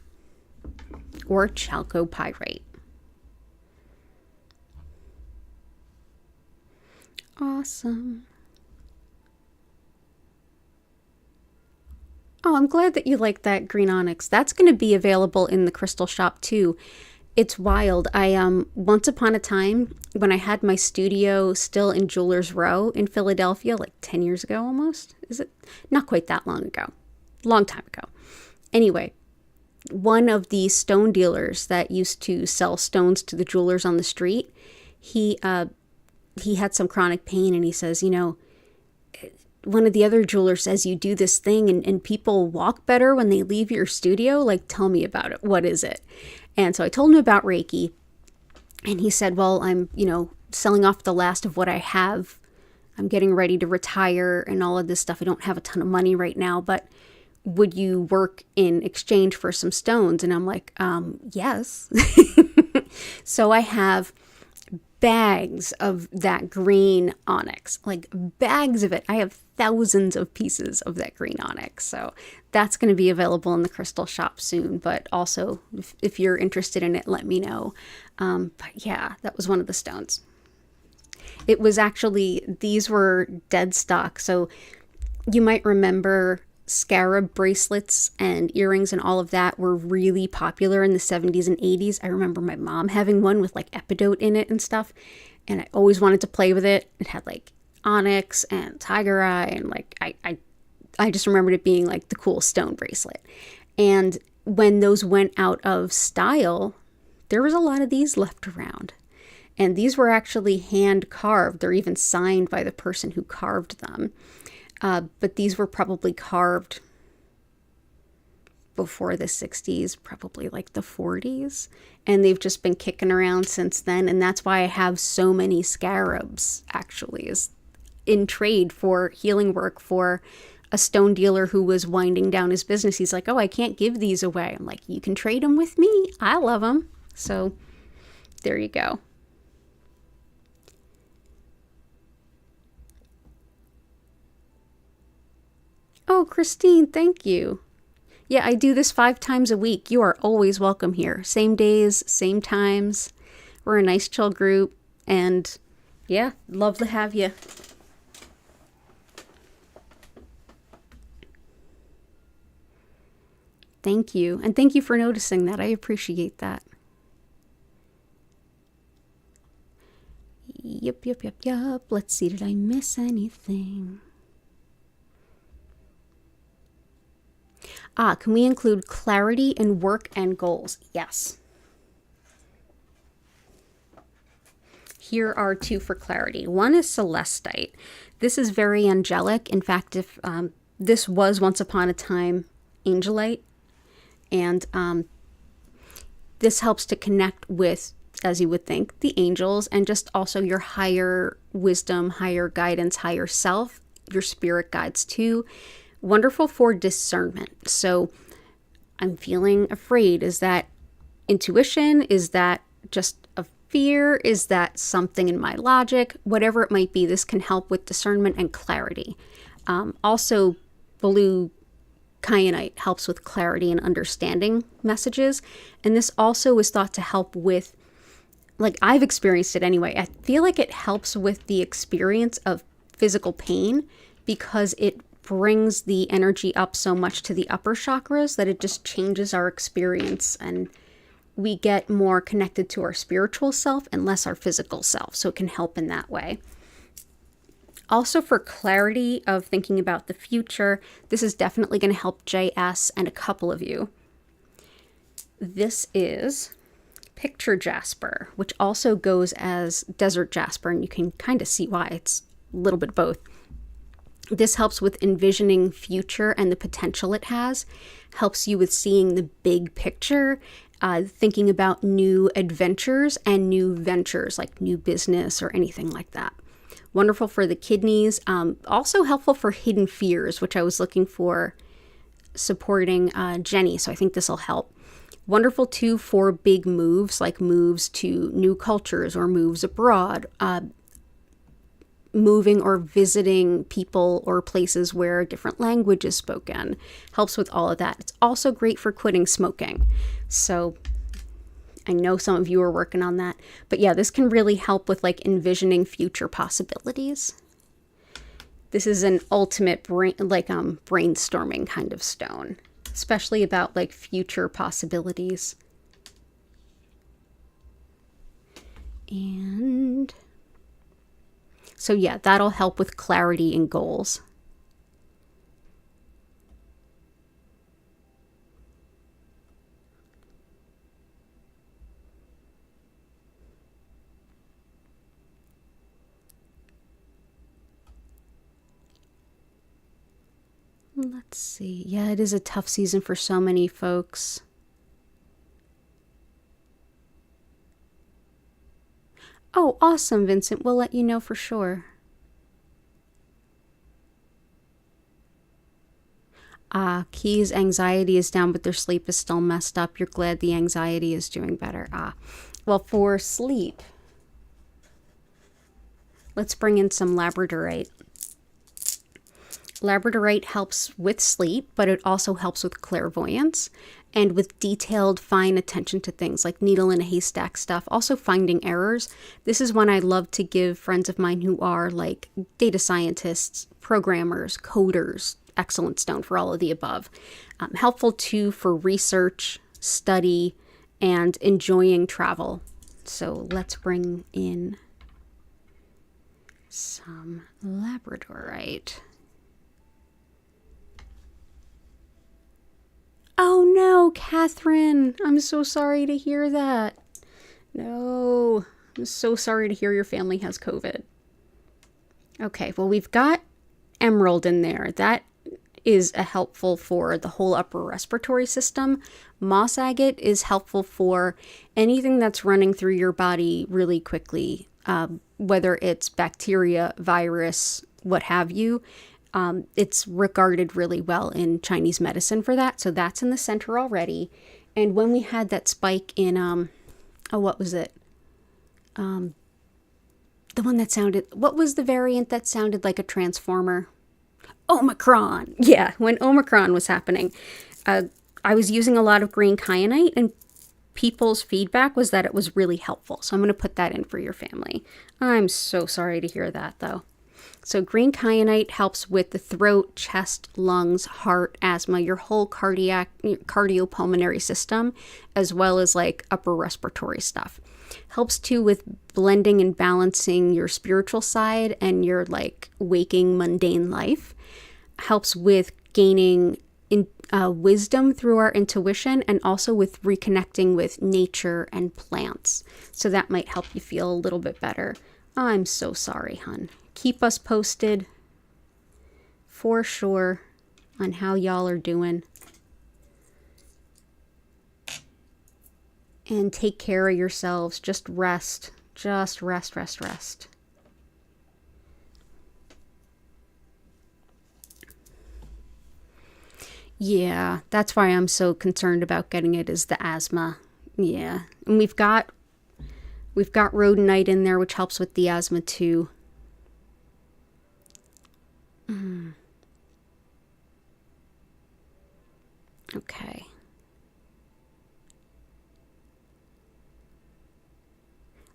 or chalcopyrite. Awesome. Oh, I'm glad that you like that green onyx. That's going to be available in the crystal shop too. It's wild. I once upon a time, when I had my studio still in Jewelers Row in Philadelphia, like 10 years ago almost. Is it? Not quite that long ago. Long time ago. Anyway, one of the stone dealers that used to sell stones to the jewelers on the street, he had some chronic pain, and he says, you know, one of the other jewelers says you do this thing and people walk better when they leave your studio. Like, tell me about it. What is it? And so I told him about Reiki, and he said, well, I'm, selling off the last of what I have. I'm getting ready to retire and all of this stuff. I don't have a ton of money right now, but would you work in exchange for some stones? And I'm like, yes. So I have bags of that green onyx, like bags of it. I have thousands of pieces of that green onyx. So that's going to be available in the crystal shop soon. But also, if you're interested in it, let me know. But yeah, that was one of the stones. It was actually, these were dead stock. So you might remember scarab bracelets and earrings and all of that were really popular in the 70s and 80s. I remember my mom having one with like epidote in it and stuff, and I always wanted to play with it. It had like onyx and tiger eye, and like I just remembered it being like the cool stone bracelet. And when those went out of style, there was a lot of these left around, and these were actually hand carved. They're even signed by the person who carved them. But these were probably carved before the 60s, probably like the 40s. And they've just been kicking around since then. And that's why I have so many scarabs, actually, is in trade for healing work for a stone dealer who was winding down his business. He's like, oh, I can't give these away. I'm like, you can trade them with me. I love them. So there you go. Oh, Christine, thank you. Yeah, I do this 5 times a week. You are always welcome here. Same days, same times. We're a nice chill group. And yeah, love to have you. Thank you. And thank you for noticing that. I appreciate that. Yep. Let's see, did I miss anything? Can we include clarity in work and goals? Yes. Here are 2 for clarity. One is celestite. This is very angelic. In fact, if this was once upon a time angelite, and this helps to connect with, as you would think, the angels, and just also your higher wisdom, higher guidance, higher self, your spirit guides too. Wonderful for discernment. So I'm feeling afraid. Is that intuition? Is that just a fear? Is that something in my logic? Whatever it might be, this can help with discernment and clarity. Also, blue kyanite helps with clarity and understanding messages. And this also is thought to help with, like I've experienced it anyway, I feel like it helps with the experience of physical pain because it brings the energy up so much to the upper chakras that it just changes our experience, and we get more connected to our spiritual self and less our physical self. So it can help in that way. Also, for clarity of thinking about the future, this is definitely going to help JS and a couple of you. This is Picture Jasper, which also goes as Desert Jasper, and you can kind of see why. It's a little bit both. This helps with envisioning future and the potential it has, helps you with seeing the big picture, thinking about new adventures and new ventures, like new business or anything like that. Wonderful for the kidneys, also helpful for hidden fears, which I was looking for supporting Jenny, so I think this will help. Wonderful too for big moves, like moves to new cultures or moves abroad, moving or visiting people or places where a different language is spoken. Helps with all of that. It's also great for quitting smoking. So I know some of you are working on that. But yeah, this can really help with like envisioning future possibilities. This is an ultimate brainstorming kind of stone, especially about like future possibilities. And so yeah, that'll help with clarity and goals. Let's see. Yeah, it is a tough season for so many folks. Oh, awesome, Vincent. We'll let you know for sure. Key's anxiety is down, but their sleep is still messed up. You're glad the anxiety is doing better. Well, for sleep, let's bring in some labradorite. Labradorite helps with sleep, but it also helps with clairvoyance and with detailed, fine attention to things like needle in a haystack stuff, also finding errors. This is one I love to give friends of mine who are like data scientists, programmers, coders. Excellent stone for all of the above. Helpful too for research, study, and enjoying travel. So let's bring in some labradorite. Oh no, Catherine, I'm so sorry to hear that. No, I'm so sorry to hear your family has COVID. Okay, well, we've got emerald in there. That is helpful for the whole upper respiratory system. Moss agate is helpful for anything that's running through your body really quickly, whether it's bacteria, virus, what have you. It's regarded really well in Chinese medicine for that. So that's in the center already. And when we had that spike in, what was it? The one that sounded, what was the variant that sounded like a transformer? Omicron. Yeah, when Omicron was happening, I was using a lot of green kyanite, and people's feedback was that it was really helpful. So I'm going to put that in for your family. I'm so sorry to hear that, though. So green kyanite helps with the throat, chest, lungs, heart, asthma, your whole cardiopulmonary system, as well as like upper respiratory stuff. Helps too with blending and balancing your spiritual side and your like waking mundane life. Helps with gaining wisdom through our intuition, and also with reconnecting with nature and plants. So that might help you feel a little bit better. I'm so sorry, hun. Keep us posted for sure on how y'all are doing. And take care of yourselves. Just rest. Just rest, rest, rest. Yeah, that's why I'm so concerned about getting it, is the asthma. Yeah, and we've got rhodonite in there, which helps with the asthma too. Okay.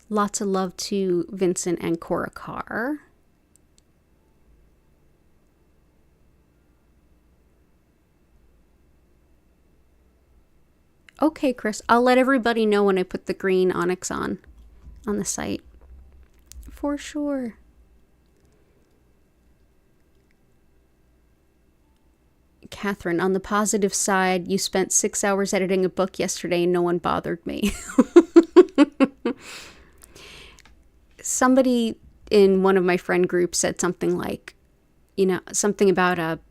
Lots of love to Vincent and Cora Carr. Okay, Chris, I'll let everybody know when I put the green onyx on the site. For sure. Catherine, on the positive side, you spent 6 hours editing a book yesterday and no one bothered me. Somebody in one of my friend groups said something like, something about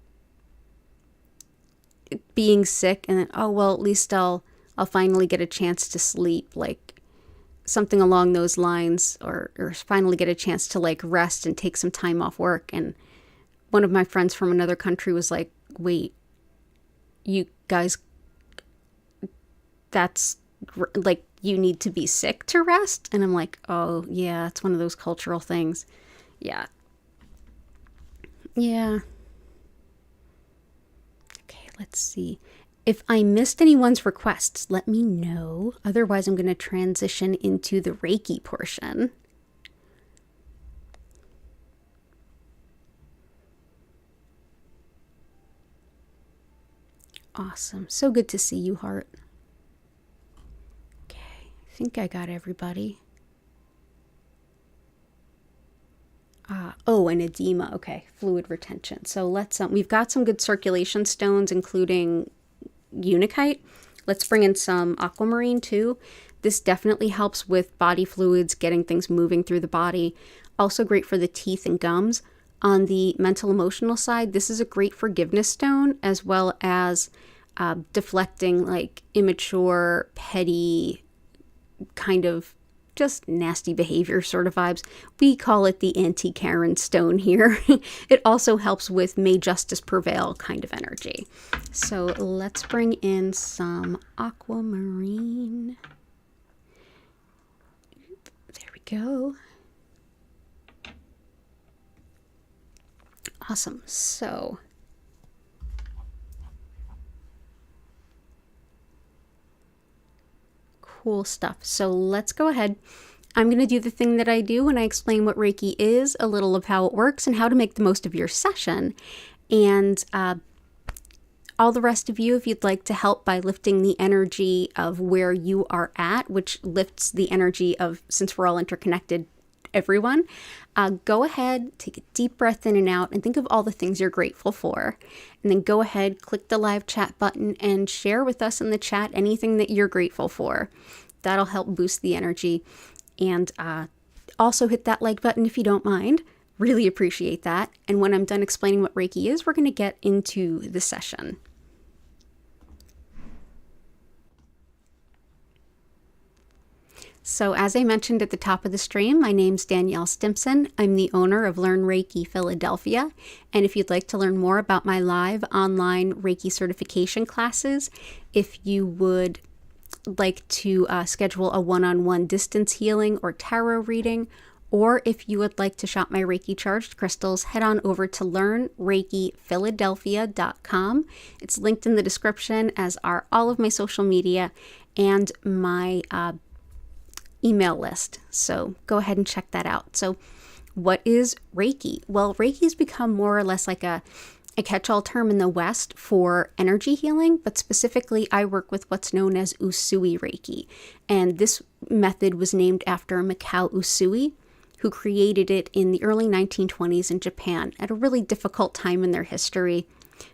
being sick, and then, oh, well, at least I'll finally get a chance to sleep, like something along those lines, or finally get a chance to like rest and take some time off work. And one of my friends from another country was like, wait, you guys, that's like, you need to be sick to rest? And I'm like, oh yeah, it's one of those cultural things. Yeah. Okay, let's see. If I missed anyone's requests, let me know. Otherwise, I'm going to transition into the Reiki portion. Awesome. So good to see you, Heart. Okay, I think I got everybody. And edema. Okay, fluid retention. So we've got some good circulation stones, including Unakite. Let's bring in some aquamarine too. This definitely helps with body fluids, getting things moving through the body. Also great for the teeth and gums. On the mental emotional side, this is a great forgiveness stone, as well as deflecting like immature, petty, kind of just nasty behavior sort of vibes. We call it the anti-Karen stone here. It also helps with may justice prevail kind of energy. So let's bring in some aquamarine. There we go. Awesome. So cool stuff. So let's go ahead. I'm going to do the thing that I do when I explain what Reiki is, a little of how it works, and how to make the most of your session. And all the rest of you, if you'd like to help by lifting the energy of where you are at, which lifts the energy of, since we're all interconnected, everyone, go ahead, take a deep breath in and out, and think of all the things you're grateful for. And then go ahead, click the live chat button and share with us in the chat anything that you're grateful for. That'll help boost the energy. And also hit that like button if you don't mind. Really appreciate that. And when I'm done explaining what Reiki is, we're going to get into the session. So as I mentioned at the top of the stream, my name's Danielle Stimpson. I'm the owner of Learn Reiki Philadelphia. And if you'd like to learn more about my live online Reiki certification classes, if you would like to schedule a one-on-one distance healing or tarot reading, or if you would like to shop my Reiki charged crystals, head on over to learnreikiphiladelphia.com. It's linked in the description, as are all of my social media and my email list. So go ahead and check that out. So what is Reiki? Well, Reiki has become more or less like a catch-all term in the West for energy healing, but specifically I work with what's known as Usui Reiki. And this method was named after Mikao Usui, who created it in the early 1920s in Japan at a really difficult time in their history,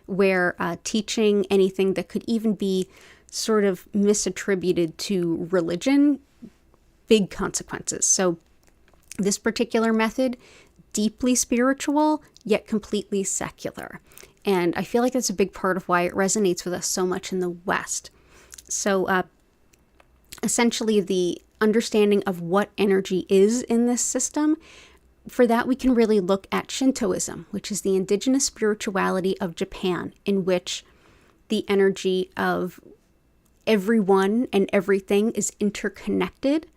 where teaching anything that could even be sort of misattributed to religion, big consequences. So this particular method, deeply spiritual, yet completely secular. And I feel like that's a big part of why it resonates with us so much in the West. So essentially the understanding of what energy is in this system, for that we can really look at Shintoism, which is the indigenous spirituality of Japan, in which the energy of everyone and everything is interconnected.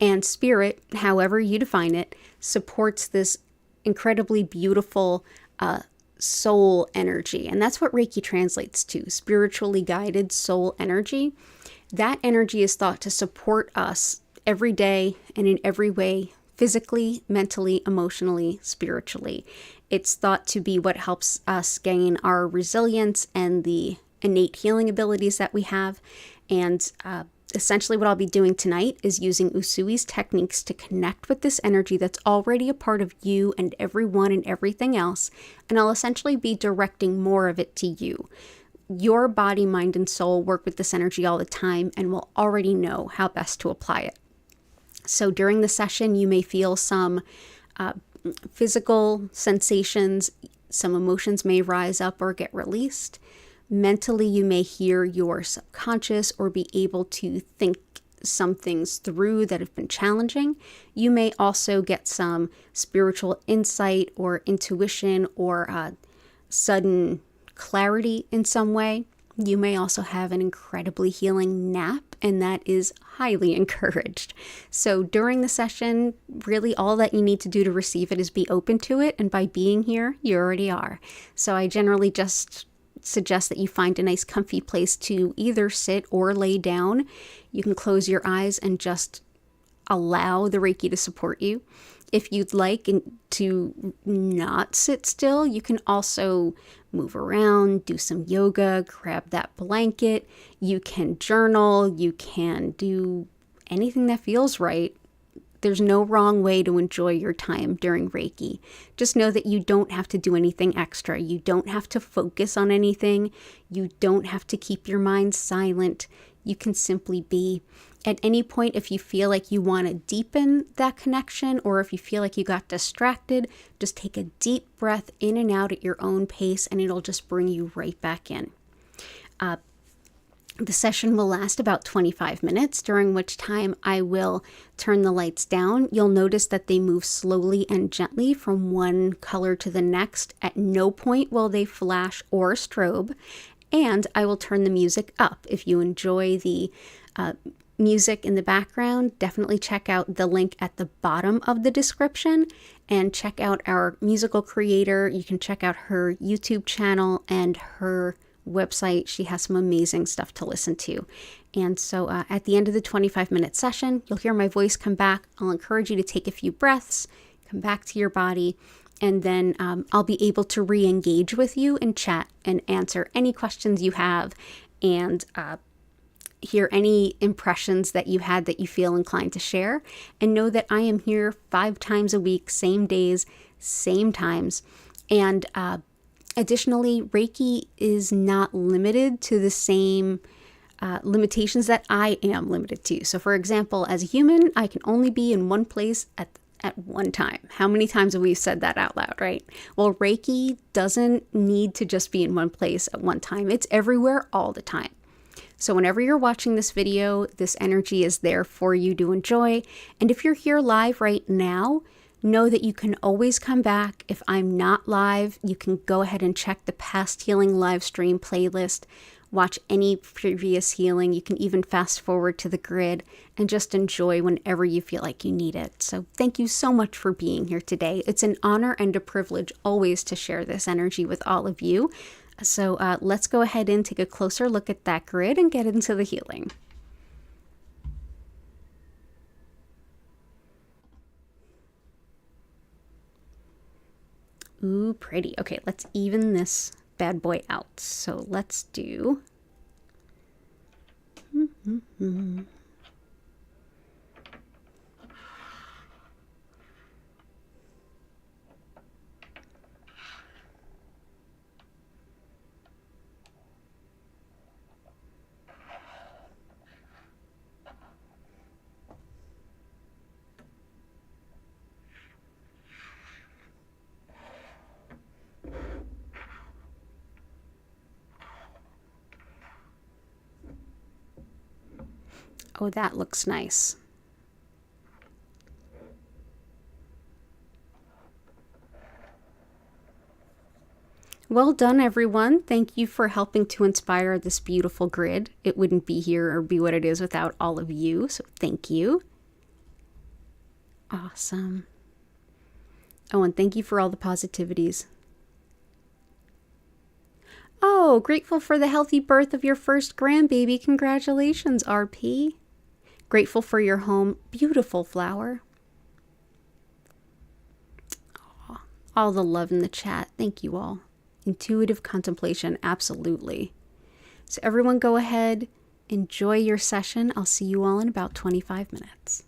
And spirit, however you define it, supports this incredibly beautiful soul energy. And that's what Reiki translates to, spiritually guided soul energy. That energy is thought to support us every day and in every way, physically, mentally, emotionally, spiritually. It's thought to be what helps us gain our resilience and the innate healing abilities that we have. And Essentially what I'll be doing tonight is using Usui's techniques to connect with this energy that's already a part of you and everyone and everything else, and I'll essentially be directing more of it to you. Your body, mind, and soul work with this energy all the time and will already know how best to apply it. So during the session, you may feel some physical sensations, some emotions may rise up or get released. Mentally, you may hear your subconscious or be able to think some things through that have been challenging. You may also get some spiritual insight or intuition or sudden clarity in some way. You may also have an incredibly healing nap, and that is highly encouraged. So during the session, really all that you need to do to receive it is be open to it, and by being here, you already are. So I generally just suggest that you find a nice comfy place to either sit or lay down. You can close your eyes and just allow the Reiki to support you. If you'd like to not sit still, you can also move around, do some yoga, grab that blanket. You can journal, you can do anything that feels right. There's no wrong way to enjoy your time during Reiki. Just know that you don't have to do anything extra. You don't have to focus on anything. You don't have to keep your mind silent. You can simply be. At any point, if you feel like you want to deepen that connection, or if you feel like you got distracted, just take a deep breath in and out at your own pace, and it'll just bring you right back in. The session will last about 25 minutes, during which time I will turn the lights down. You'll notice that they move slowly and gently from one color to the next. At no point will they flash or strobe, and I will turn the music up. If you enjoy the music in the background, definitely check out the link at the bottom of the description and check out our musical creator. You can check out her YouTube channel and her website. She has some amazing stuff to listen to. And so at the end of the 25-minute session, you'll hear my voice come back. I'll encourage you to take a few breaths, come back to your body, and then I'll be able to re-engage with you and chat and answer any questions you have and hear any impressions that you had that you feel inclined to share. And know that I am here 5 times a week, same days, same times. And additionally, Reiki is not limited to the same limitations that I am limited to. So for example, as a human, I can only be in one place at one time. How many times have we said that out loud, right? Well, Reiki doesn't need to just be in one place at one time. It's everywhere all the time. So whenever you're watching this video, this energy is there for you to enjoy. And if you're here live right now, know that you can always come back. If I'm not live, you can go ahead and check the past healing live stream playlist, watch any previous healing. You can even fast forward to the grid and just enjoy whenever you feel like you need it. So thank you so much for being here today. It's an honor and a privilege always to share this energy with all of you. So let's go ahead and take a closer look at that grid and get into the healing. Ooh, pretty. Okay, let's even this bad boy out. So let's do... Oh, that looks nice. Well done, everyone. Thank you for helping to inspire this beautiful grid. It wouldn't be here or be what it is without all of you, so thank you. Awesome. Oh, and thank you for all the positivities. Oh, grateful for the healthy birth of your first grandbaby. Congratulations, RP. Grateful for your home. Beautiful flower. Oh, all the love in the chat. Thank you all. Intuitive contemplation. Absolutely. So everyone go ahead, Enjoy your session. I'll see you all in about 25 minutes.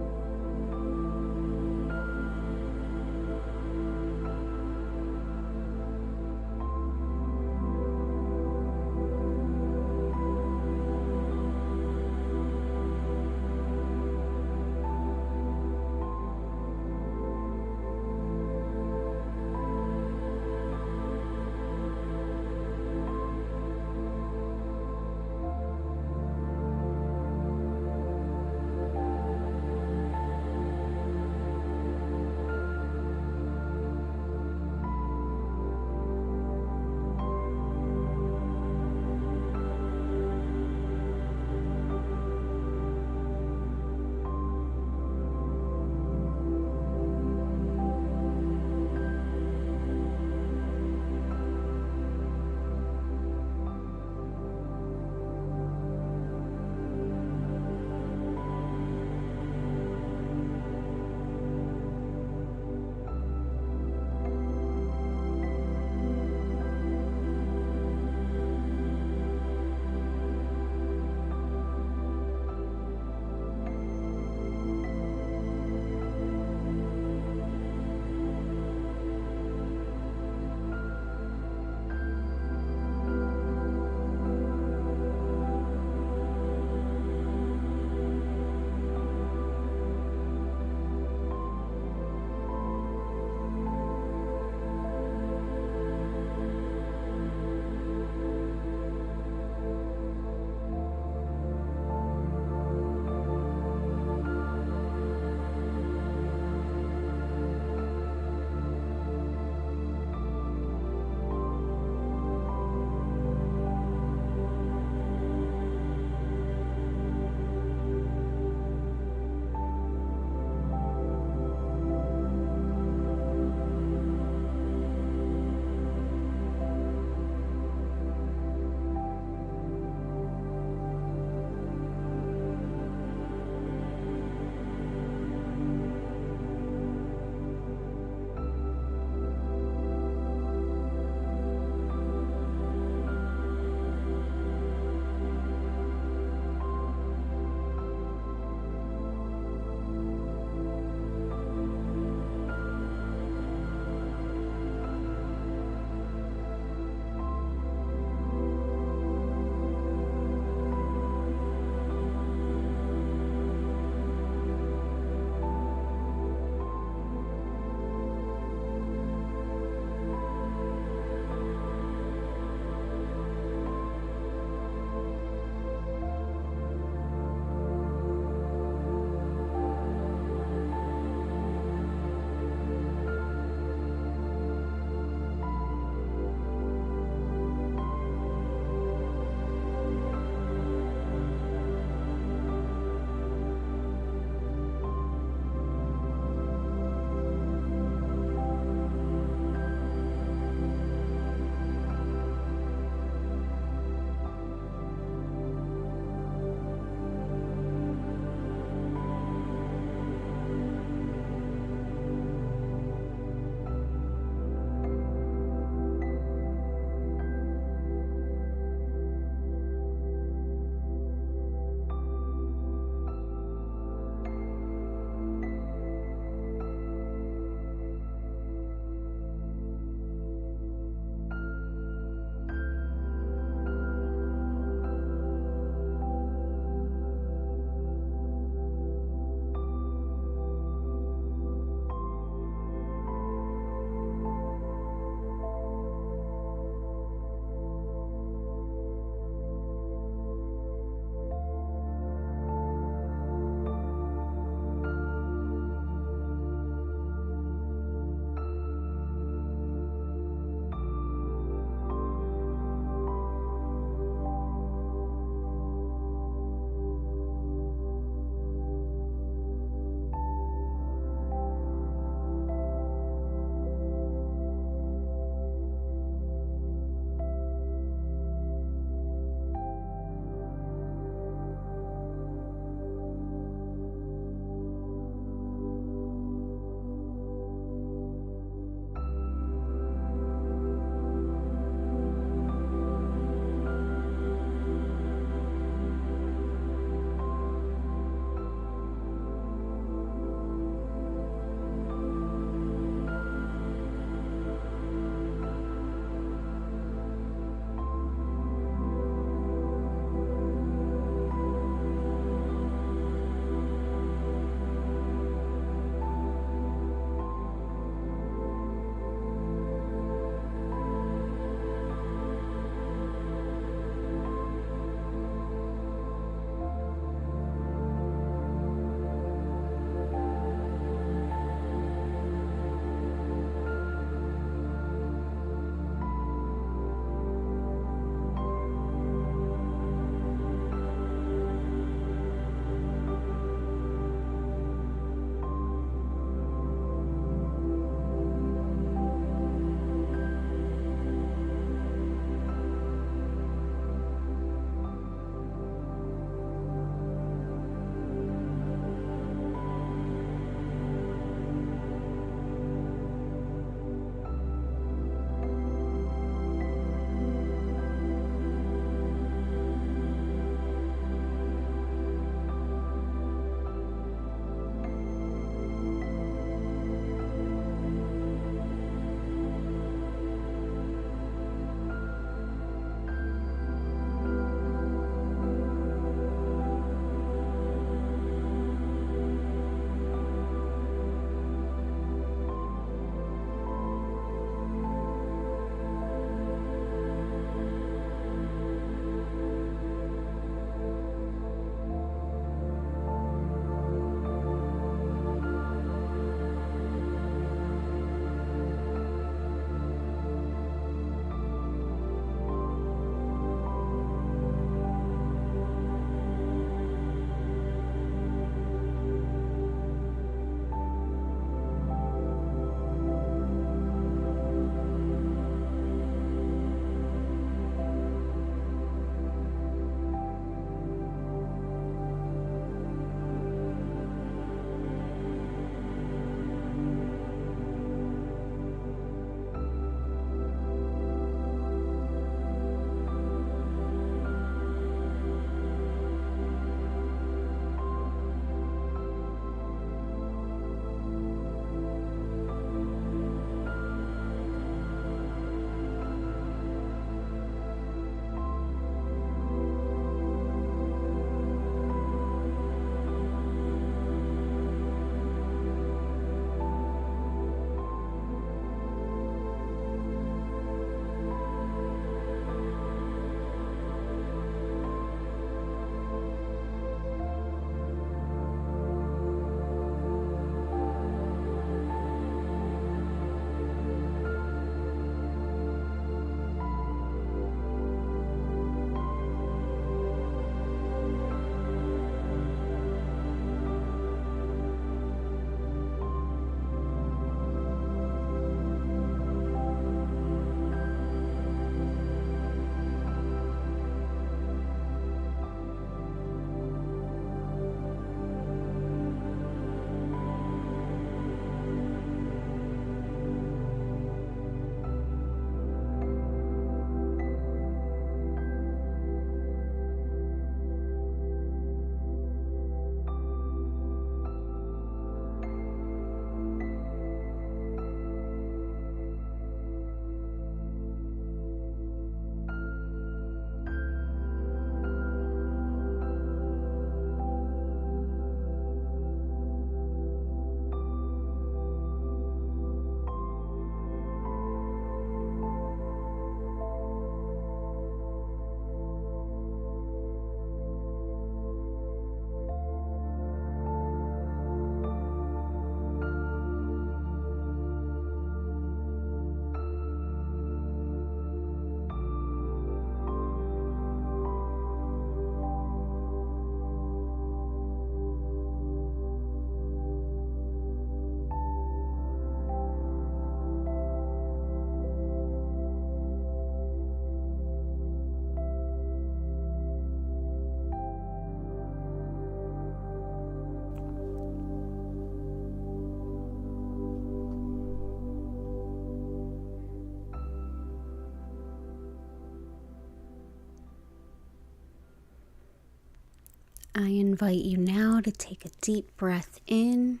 I invite you now to take a deep breath in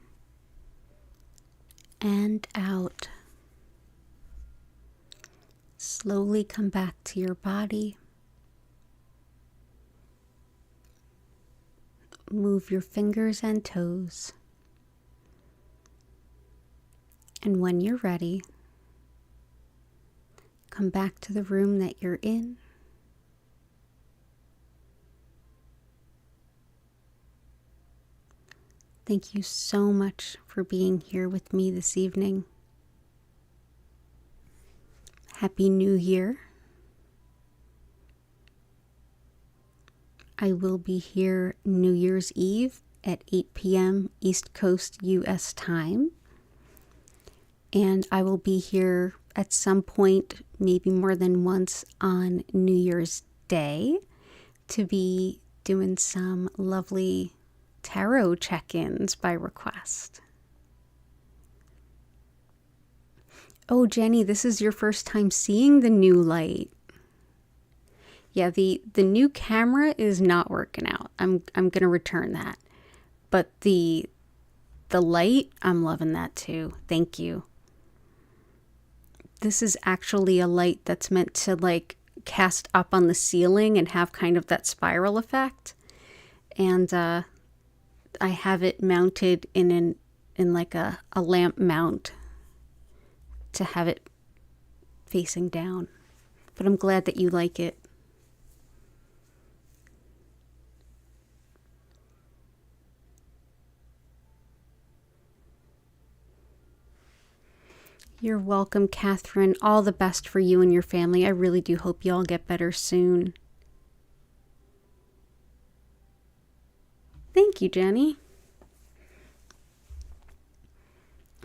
and out. Slowly come back to your body. Move your fingers and toes. And when you're ready, come back to the room that you're in. Thank you so much for being here with me this evening. Happy New Year. I will be here New Year's Eve at 8 p.m. East Coast US time. And I will be here at some point, maybe more than once, on New Year's Day to be doing some lovely tarot check-ins by request. Oh, Jenny, this is your first time seeing the new light. Yeah, the new camera is not working out. I'm going to return that. But the light, I'm loving that too. Thank you. This is actually a light that's meant to like cast up on the ceiling and have kind of that spiral effect. And I have it mounted in like a lamp mount to have it facing down. But I'm glad that you like it. You're welcome, Catherine. All the best for you and your family. I really do hope you all get better soon. Thank you, Jenny.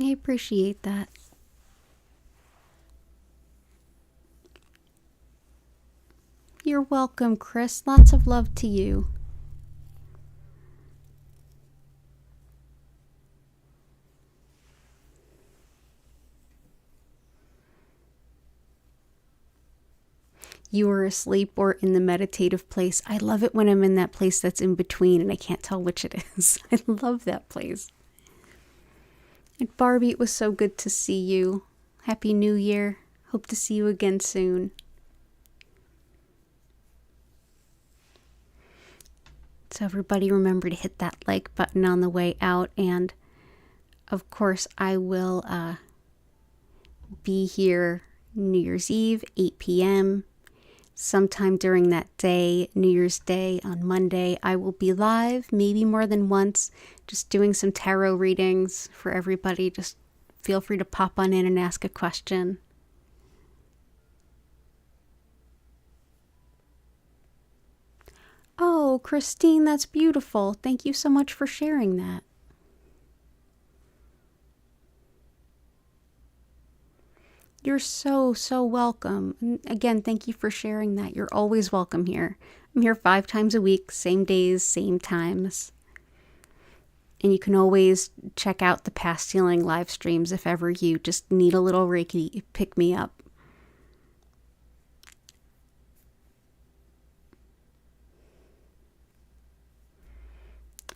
I appreciate that. You're welcome, Chris. Lots of love to you. You are asleep or in the meditative place. I love it when I'm in that place that's in between and I can't tell which it is. I love that place. And Barbie, it was so good to see you. Happy New Year. Hope to see you again soon. So everybody remember to hit that like button on the way out. And of course, I will be here New Year's Eve, 8 p.m. Sometime during that day, New Year's Day on Monday, I will be live, maybe more than once, just doing some tarot readings for everybody. Just feel free to pop on in and ask a question. Oh, Christine, that's beautiful. Thank you so much for sharing that. You're so welcome. And again, thank you for sharing that. You're always welcome here. I'm here 5 times a week, same days, same times. And you can always check out the past healing live streams if ever you just need a little Reiki pick me up.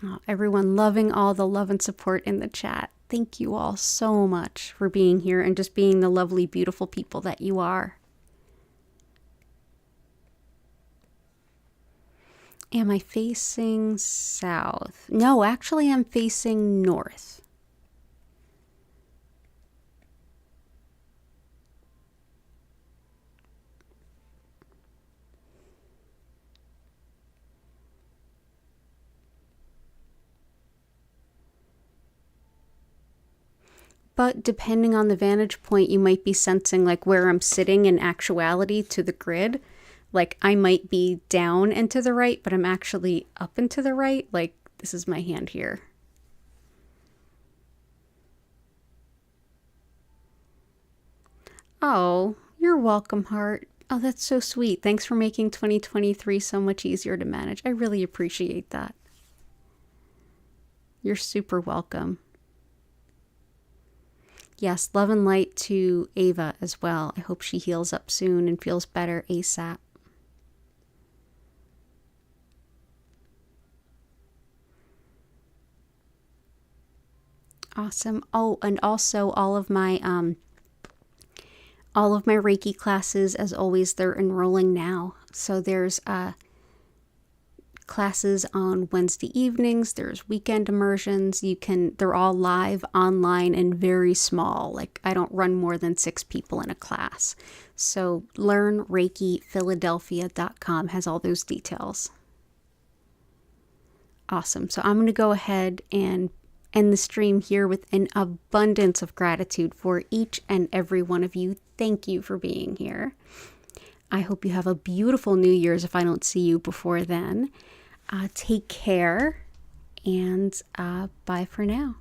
Oh, everyone loving all the love and support in the chat. Thank you all so much for being here and just being the lovely, beautiful people that you are. Am I facing south? No, actually I'm facing north. But depending on the vantage point, you might be sensing like where I'm sitting in actuality to the grid. Like I might be down and to the right, but I'm actually up and to the right. Like this is my hand here. Oh, you're welcome, heart. Oh, that's so sweet. Thanks for making 2023 so much easier to manage. I really appreciate that. You're super welcome. Yes, love and light to Ava as well. I hope she heals up soon and feels better ASAP. Awesome. Oh, and also all of my Reiki classes, as always, they're enrolling now. So there's classes on Wednesday evenings, there's weekend immersions. They're all live online and very small. Like, I don't run more than 6 people in a class. So learnreikiphiladelphia.com has all those details. Awesome. So I'm going to go ahead and end the stream here with an abundance of gratitude for each and every one of you. Thank you for being here. I hope you have a beautiful New Year's if I don't see you before then. Take care, and bye for now.